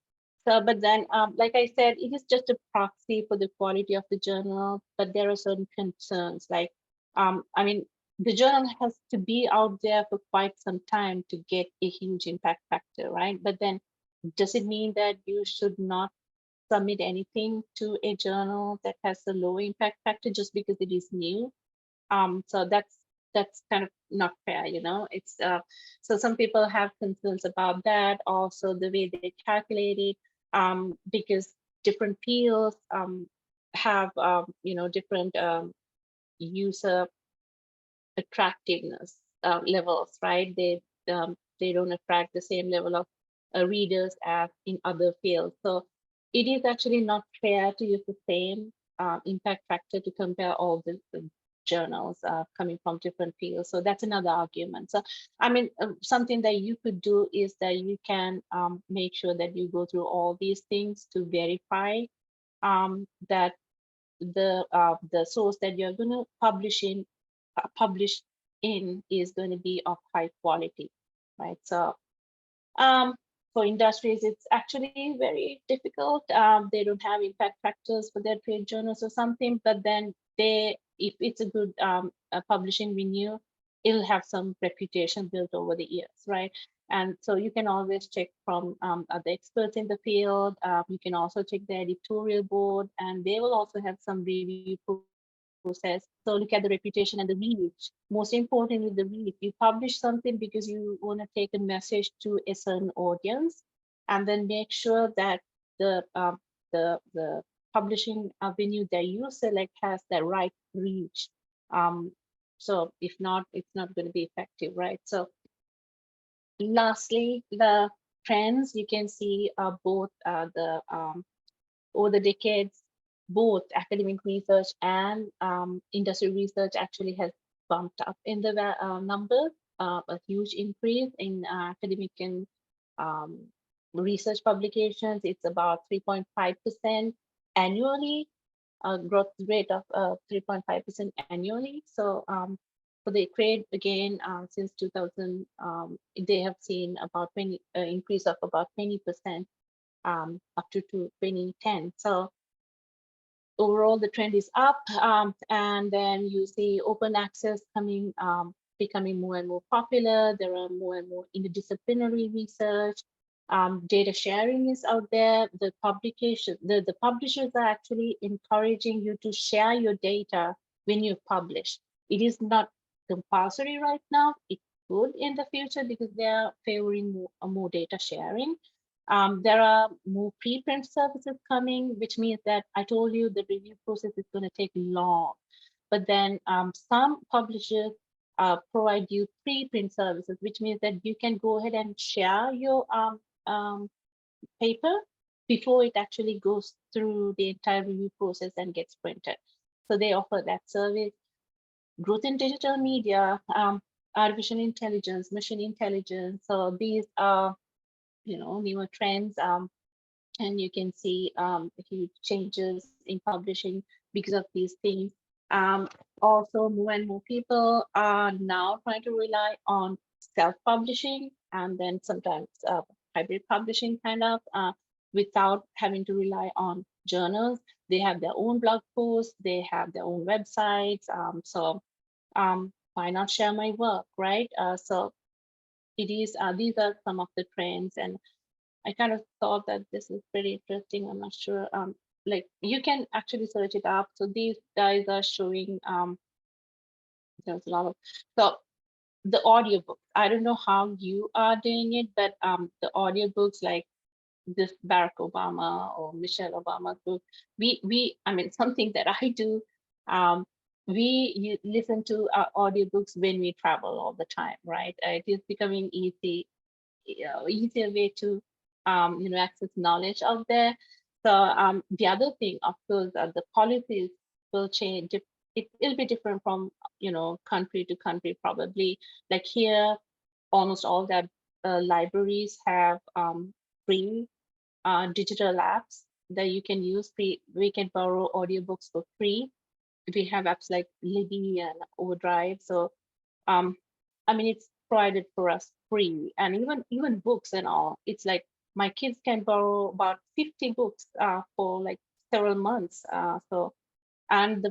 So, but then, like I said, it is just a proxy for the quality of the journal, but there are certain concerns. Like, I mean, the journal has to be out there for quite some time to get a huge impact factor, right? But then, does it mean that you should not submit anything to a journal that has a low impact factor just because it is new? So that's kind of not fair, you know. It's so some people have concerns about that. Also, the way they calculate it, because different fields have you know, different user attractiveness levels, right? They don't attract the same level of readers as in other fields. So it is actually not fair to use the same impact factor to compare all the journals coming from different fields. So that's another argument. So I mean, something that you could do is that you can make sure that you go through all these things to verify that the source that you're going to publish in is going to be of high quality, right? So for industries, it's actually very difficult. They don't have impact factors for their trade journals or something, but then if it's a good publishing venue, it'll have some reputation built over the years, right? And so you can always check from other experts in the field. You can also check the editorial board, and they will also have some review process. So look at the reputation and the reach. Most importantly, the reach. You publish something because you want to take a message to a certain audience, and then make sure that the publishing venue that you select has the right reach. So if not, it's not going to be effective, right? So lastly, the trends you can see both over the decades, both academic research and industry research actually has bumped up in the numbers, a huge increase in academic and research publications. It's about 3.5% annually, a growth rate of 3.5% annually. So for the trade, again, since 2000, they have seen about 20 increase of about 20% up to 2010. So overall, the trend is up, and then you see open access coming, becoming more and more popular. There are more and more interdisciplinary research. Data sharing is out there. The publishers are actually encouraging you to share your data when you publish. It is not compulsory right now. It could in the future because they are favoring more data sharing. There are more preprint services coming, which means that I told you the review process is going to take long. But then some publishers provide you preprint services, which means that you can go ahead and share your paper before it actually goes through the entire review process and gets printed. So they offer that service. Growth in digital media, artificial intelligence, machine intelligence. So these are, you know, newer trends, and you can see huge changes in publishing because of these things. Also, more and more people are now trying to rely on self-publishing, and then sometimes hybrid publishing kind of, without having to rely on journals. They have their own blog posts, they have their own websites. So why not share my work, right? So it is, these are some of the trends, and I kind of thought that this is pretty interesting. I'm not sure. Like you can actually search it up. So these guys are showing there's a lot of, so the audiobook. I don't know how you are doing it, but the audiobooks like this Barack Obama or Michelle Obama's book, I mean, something that I do. We listen to our audiobooks when we travel all the time, right? It is becoming easier way to you know, access knowledge out there. So the other thing, of course, the policies will change. It'll be different from, you know, country to country probably. Like here, almost all that libraries have free digital apps that you can use. We can borrow audiobooks for free. We have apps like Libby and Overdrive. So I mean, it's provided for us free, and even books and all. It's like my kids can borrow about 50 books for like several months. And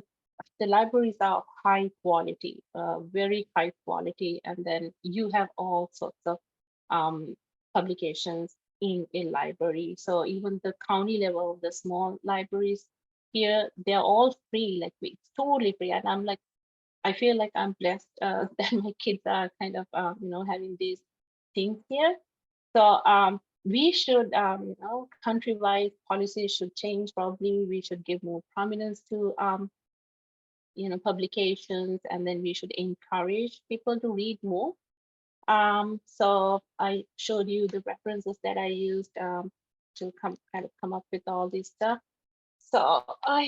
the libraries are high quality, very high quality. And then you have all sorts of publications in a library. So even the county level, the small libraries here, they're all free, like it's totally free. And I'm like, I feel like I'm blessed that my kids are kind of, having these things here. So we should, country-wide policies should change. Probably we should give more prominence to, publications, and then we should encourage people to read more. So I showed you the references that I used to come up with all this stuff. So how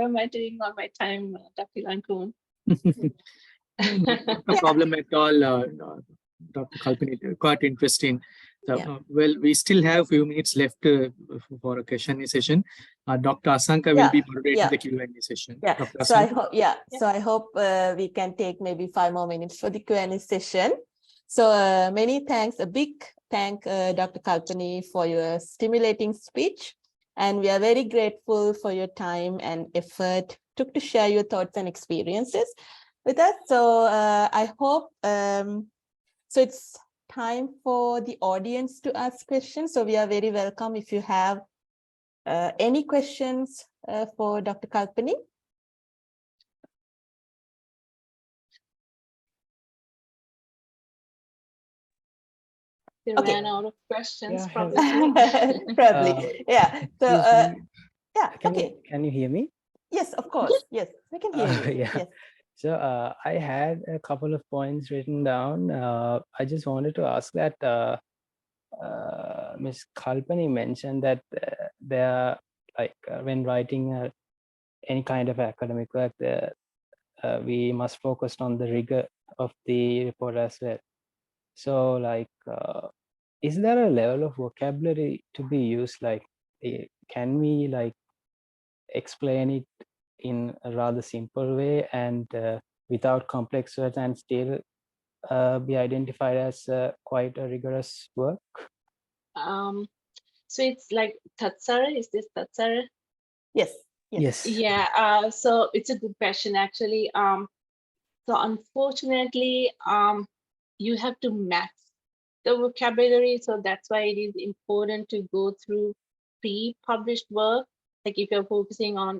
am I doing on my time, Dr. Lankoon? No problem at all, Dr. Kalpani. Quite interesting. So, well, we still have a few minutes left for a question session. Dr. Asanka will be moderating the Q&A session. Yeah. Dr. So I Asanka? hope, So I hope we can take maybe 5 more minutes for the Q&A session. So many thanks. A big thank Dr. Kalpani for your stimulating speech. And we are very grateful for your time and effort took to share your thoughts and experiences with us. So I hope, so it's time for the audience to ask questions. So we are very welcome if you have any questions for Dr. Kalpani. They ran out of questions, Yeah, probably. Probably, yeah. So, Can you hear me? Yes, of course. Yes, we can hear you. Yeah. Yes. So I had a couple of points written down. I just wanted to ask that Ms. Kalpani mentioned that there, like when writing any kind of academic work, we must focus on the rigor of the report as well. So, like, is there a level of vocabulary to be used? Like, can we like explain it in a rather simple way and without complex words and still be identified as quite a rigorous work? So it's like Tatsara, is this Tatsara? Yes. Yes. Yeah, so it's a good question actually. So unfortunately, you have to match the vocabulary. So that's why it is important to go through pre-published work. Like if you're focusing on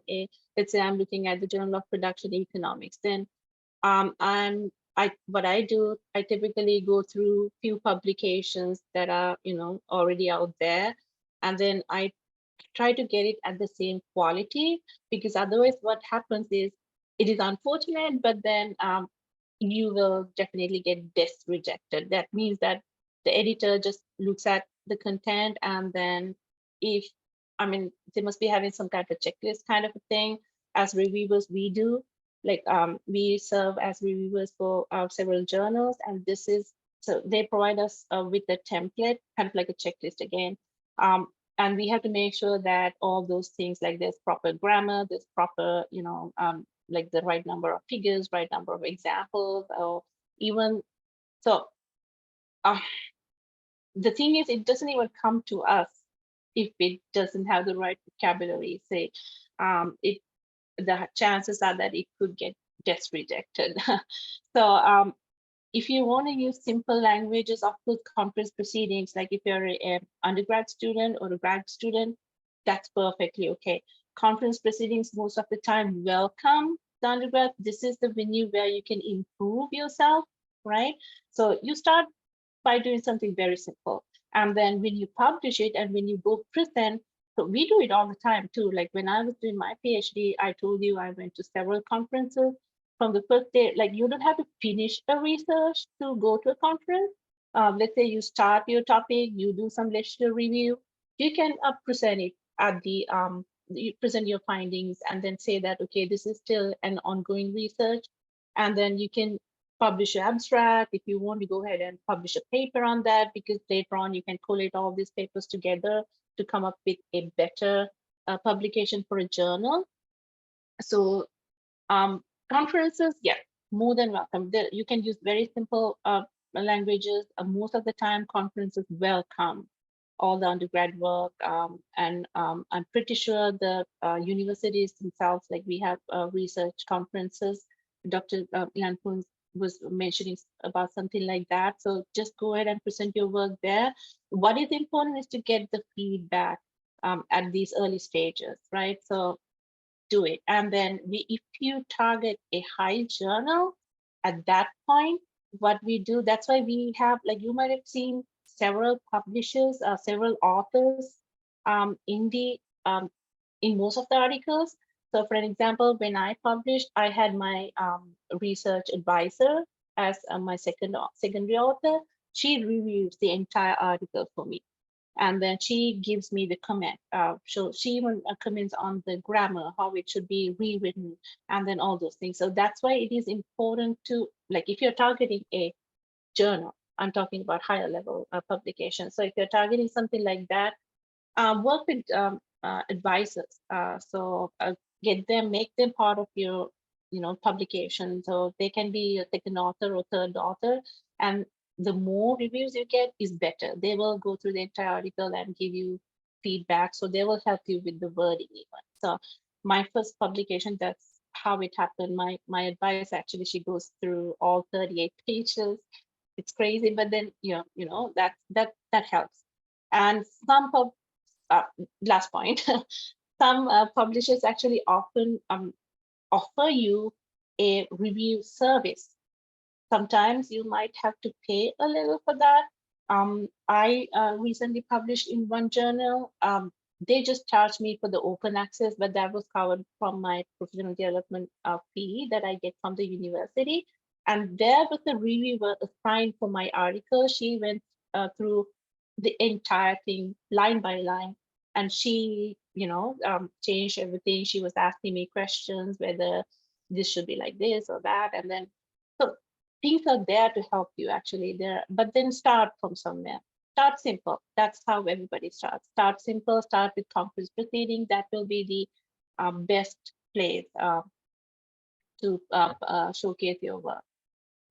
let's say I'm looking at the Journal of Production Economics, then what I do, I typically go through few publications that are, already out there. And then I try to get it at the same quality, because otherwise what happens is, it is unfortunate, but then you will definitely get rejected. That means that the editor just looks at the content, and then they must be having some kind of checklist kind of a thing. As reviewers, we do, like we serve as reviewers for several journals, and so they provide us with a template, kind of like a checklist again. And we have to make sure that all those things, like there's proper grammar, there's proper, like the right number of figures, right number of examples, or even so. The thing is, it doesn't even come to us if it doesn't have the right vocabulary. Say, the chances are that it could get rejected. So if you want to use simple languages, of course, conference proceedings, like if you're an undergrad student or a grad student, that's perfectly okay. Conference proceedings, most of the time, welcome the undergrad. This is the venue where you can improve yourself, right? So you start by doing something very simple. And then when you publish it and when you go present, so we do it all the time too. Like when I was doing my PhD, I told you I went to several conferences. From the first day, like you don't have to finish a research to go to a conference. Let's say you start your topic, you do some literature review, you can present it at the, you present your findings and then say that, okay, this is still an ongoing research. And then you can publish an abstract. If you want to go ahead and publish a paper on that, because later on you can collate all these papers together to come up with a better publication for a journal. So conferences, yeah, more than welcome. You can use very simple languages. Most of the time, conferences welcome all the undergrad work, and I'm pretty sure the universities themselves, like we have research conferences. Dr. Ilan Poon was mentioning about something like that. So just go ahead and present your work there. What is important is to get the feedback at these early stages, right? So do it. And then if you target a high journal, at that point, what we do, that's why we have, like you might have seen several publishers, several authors in most of the articles. So for an example, when I published, I had my research advisor as my secondary author. She reviews the entire article for me. And then she gives me the comment. So she even comments on the grammar, how it should be rewritten, and then all those things. So that's why it is important to, like, if you're targeting a journal, I'm talking about higher level publication. So if you're targeting something like that, work with advisors. So make them part of your, publication. So they can be a second author or third author, and the more reviews you get is better. They will go through the entire article and give you feedback. So they will help you with the wording even. So my first publication, that's how it happened. My advice, actually, she goes through all 38 pages. It's crazy, but then that helps. And some last point, some publishers actually often offer you a review service. Sometimes you might have to pay a little for that. I recently published in one journal. They just charged me for the open access, but that was covered from my professional development fee that I get from the university. And there was a reviewer assigned for my article. She went through the entire thing line by line, and she, changed everything. She was asking me questions, whether this should be like this or that. And then, so things are there to help you actually there, but then start from somewhere. Start simple. That's how everybody starts. Start simple, start with conference proceeding. That will be the best place to showcase your work.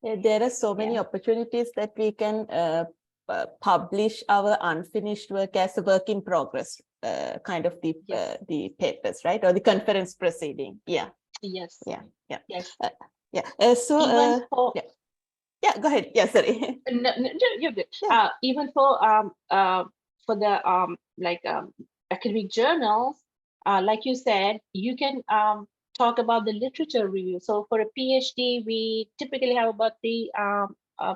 Yeah, there are so many opportunities that we can publish our unfinished work as a work in progress, kind of the papers, right? Or the conference proceeding. Yeah. Yes. Yeah. Yeah. Yes. So yeah, go ahead. Yeah, sorry. No, you're good. Yeah. Even for the academic journals, like you said, you can talk about the literature review. So for a PhD, we typically have about 3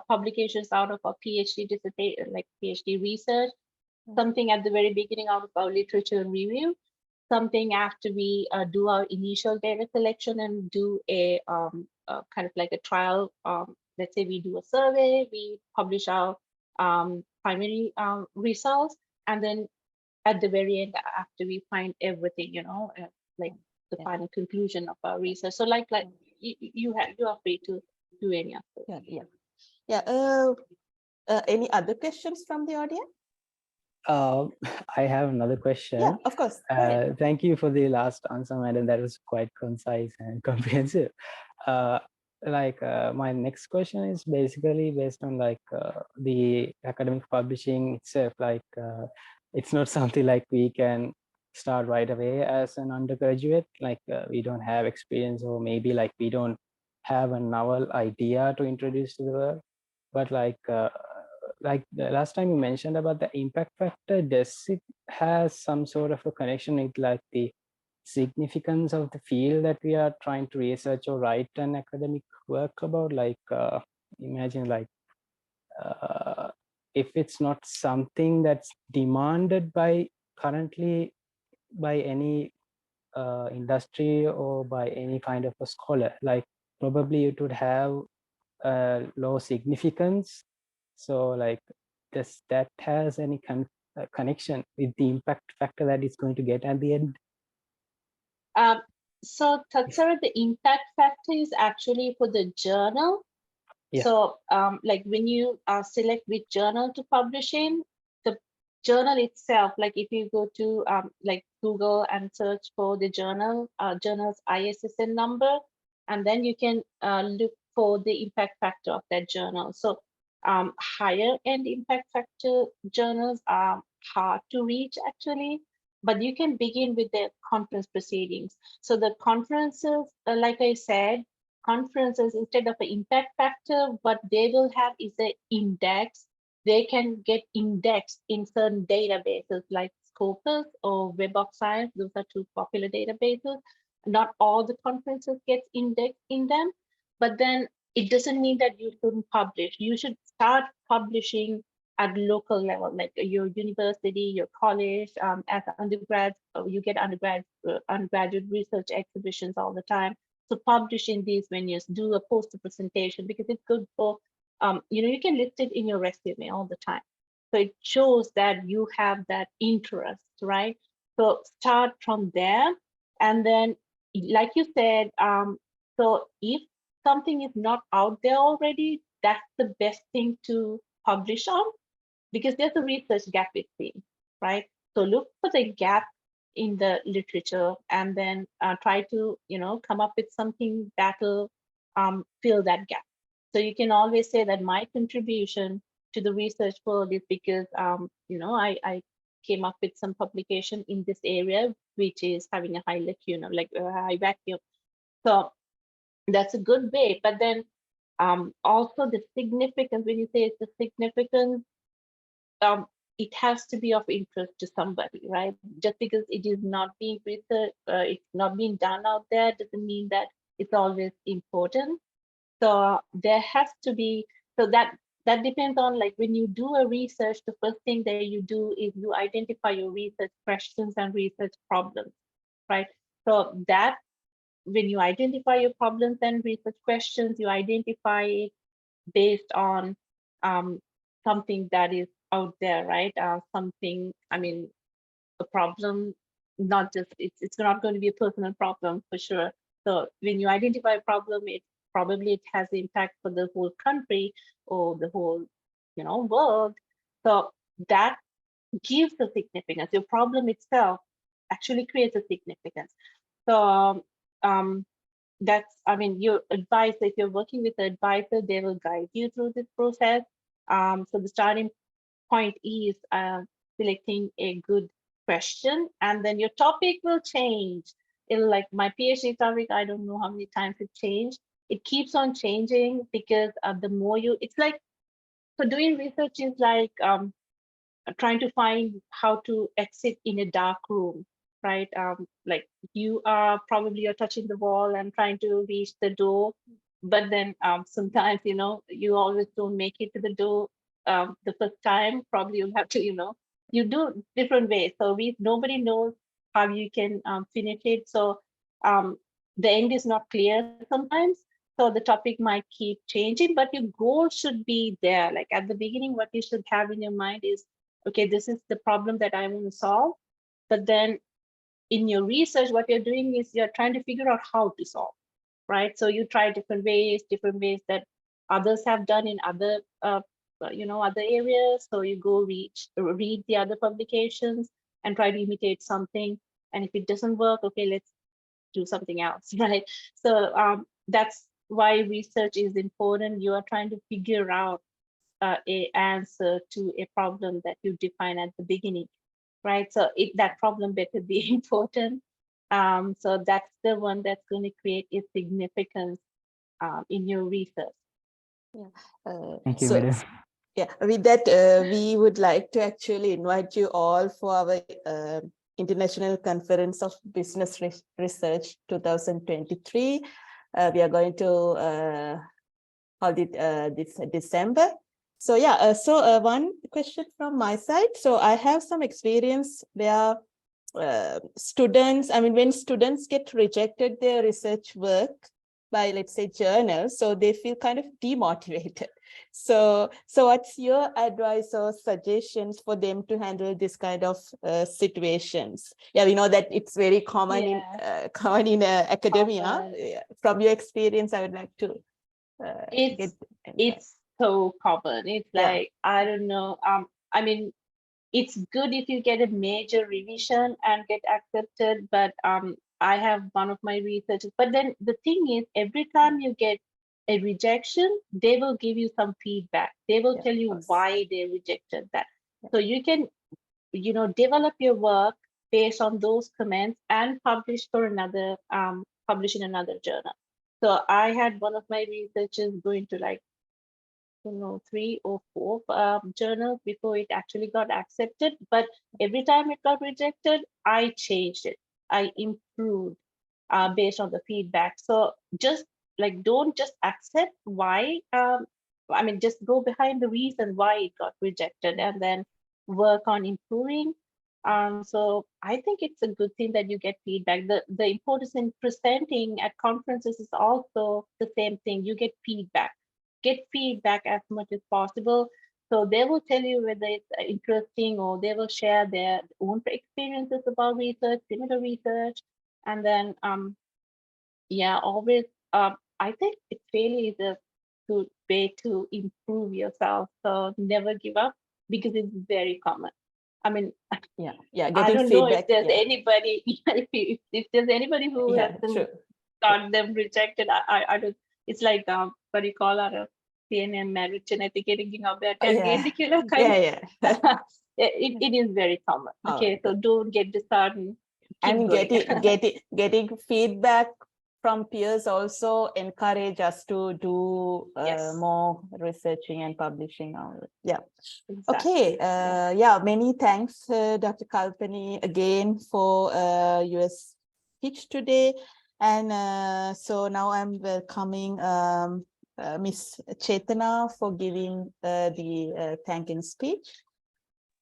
publications out of our PhD dissertation, like PhD research. Something at the very beginning out of our literature review. Something after we do our initial data collection and do a kind of like a trial. Let's say we do a survey, we publish our primary results, and then at the very end, after we find everything, like the final conclusion of our research. So like you are free to do any of those. Any other questions from the audience? I have another question. Yeah, of course. Thank you for the last answer, madam. That was quite concise and comprehensive. My next question is basically based on the academic publishing itself. It's not something like we can start right away as an undergraduate. We don't have experience, or maybe we don't have a novel idea to introduce to the world. But like the last time you mentioned about the impact factor, does it has some sort of a connection with the significance of the field that we are trying to research or write an academic work about? Imagine if it's not something that's demanded currently by any industry or by any kind of a scholar, probably it would have low significance. So does that has any connection with the impact factor that it's going to get at the end? So Tatsara, the impact factor is actually for the journal. Yeah. So when you select which journal to publish in, the journal itself, if you go to Google and search for the journal's ISSN number, and then you can look for the impact factor of that journal. So higher end impact factor journals are hard to reach actually, but you can begin with the conference proceedings. So the conferences, like I said, conferences, instead of an impact factor, what they will have is an index. They can get indexed in certain databases like Scopus or Web of Science. Those are two popular databases. Not all the conferences get indexed in them, but then it doesn't mean that you shouldn't publish. You should start publishing at local level, like your university, your college. As undergrads, you get undergraduate research exhibitions all the time. So publish in these venues, do a poster presentation, because it's good for, you can list it in your resume all the time. So it shows that you have that interest, right? So start from there. And then, like you said, so if something is not out there already, that's the best thing to publish on, because there's a research gap between, right? So look for the gap in the literature and then try to, come up with something that'll fill that gap. So you can always say that my contribution to the research world is because, I came up with some publication in this area, which is having a high lacuna, like a high vacuum. So that's a good way. But then also the significance, when you say it's the significance, it has to be of interest to somebody, right? Just because it is not being researched, it's not being done out there, doesn't mean that it's always important. So there has to be, so that depends on, like, when you do a research, the first thing that you do is you identify your research questions and research problems, right? So that when you identify your problems and research questions, you identify it based on something that is out there, right? Something, a problem, not just, it's not going to be a personal problem for sure. So when you identify a problem, it has impact for the whole country or the whole, world. So that gives a significance. Your problem itself actually creates a significance. So that's, your advisor, if you're working with an advisor, they will guide you through this process. So the starting point is selecting a good question, and then your topic will change. It'll, like my PhD topic, I don't know how many times it changed. It keeps on changing because the more it's like, so doing research is like trying to find how to exit in a dark room, right? Like you're touching the wall and trying to reach the door, but then sometimes, you always don't make it to the door the first time. Probably you'll have to, you do different ways. So nobody knows how you can finish it. So the end is not clear sometimes. So the topic might keep changing, but your goal should be there. Like at the beginning, what you should have in your mind is, okay, this is the problem that I want to solve. But then in your research, what you're doing is you're trying to figure out how to solve, right? So you try different ways that others have done in other, other areas. So you go read the other publications and try to imitate something. And if it doesn't work, okay, let's do something else, right? So that's why research is important. You are trying to figure out a answer to a problem that you define at the beginning, right? So that problem better be important. So that's the one that's going to create a significance in your research. Thank you, So, madam. yeah, with that, we would like to actually invite you all for our International Conference of Business Research 2023. We are going to hold it this December. So yeah, one question from my side. So I have some experience where students, when students get rejected their research work by, let's say, journals, so they feel kind of demotivated. So what's your advice or suggestions for them to handle this kind of situations? Yeah, we know that it's very common in academia. From your experience, I would like to it's so common. It's like, I don't know. It's good if you get a major revision and get accepted, but I have one of my researchers. But then the thing is, every time you get a rejection, they will give you some feedback. They will Yeah, tell of you course. why they rejected that. So you can, develop your work based on those comments and publish for another, publish in another journal. So I had one of my researchers go into like, 3 or 4 journals before it actually got accepted. But every time it got rejected, I changed it. I improved based on the feedback. So just like, don't just accept why. Just go behind the reason why it got rejected and then work on improving. So I think it's a good thing that you get feedback. The importance in presenting at conferences is also the same thing. You get feedback. Get feedback as much as possible. So they will tell you whether it's interesting, or they will share their own experiences about research, similar research. And then, always, I think it really is a good way to improve yourself. So never give up, because it's very common. I mean, Yeah, I getting don't know if feedback. there's anybody, if there's anybody who Yeah, hasn't true. got them rejected. I don't, it's like, what do you call it? CNN marriage genetic editing of that Yeah. kind. Yeah. It is very common. All Okay, right, so don't get disheartened. Keep and going. getting feedback from peers also encourage us to do Yes. more researching and publishing. Yeah. Exactly. Okay. Many thanks, Dr. Kalpani, again for your speech today. And so now I'm welcoming Miss Chetana for giving the thanking speech.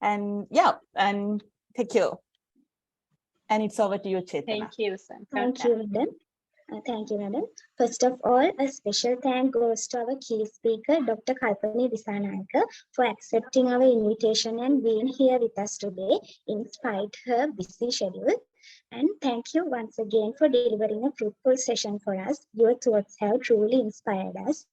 And thank you. And it's over to you, Chetana. Thank you, Sam. Thank you, madam. Thank you, madam. First of all, a special thank goes to our key speaker, Dr. Kalpani Dissanayake, for accepting our invitation and being here with us today, in spite her busy schedule. And thank you once again for delivering a fruitful session for us. Your thoughts have truly inspired us.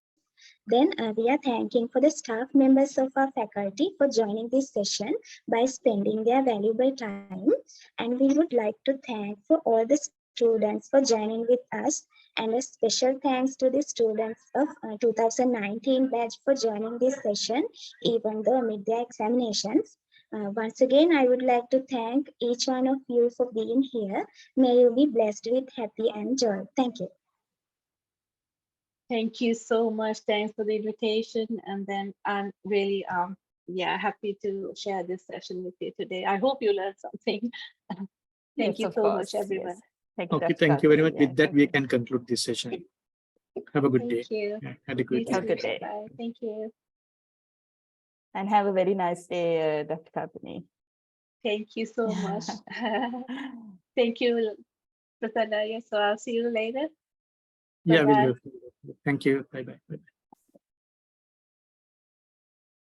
Then we are thanking for the staff members of our faculty for joining this session by spending their valuable time. And we would like to thank for all the students for joining with us, and a special thanks to the students of 2019 batch for joining this session, even though amid their examinations. Once again, I would like to thank each one of you for being here. May you be blessed with happy and joy. Thank you. Thank you so much. Thanks for the invitation. And then I'm really happy to share this session with you today. I hope you learned something. Thank you so much, everyone. Yes. Thank Okay, Dr. thank you very Kalpani. much. Yeah, With that, thank we you. can conclude this session. Have a good day. Thank you. Yeah, had a great You Have a too. good day. Bye. Thank you. And have a very nice day, Dr. Kalpani. Thank you so much. Thank you, Prasanna. So I'll see you later. Yeah, Bye-bye. we'll do. Thank you. Bye bye.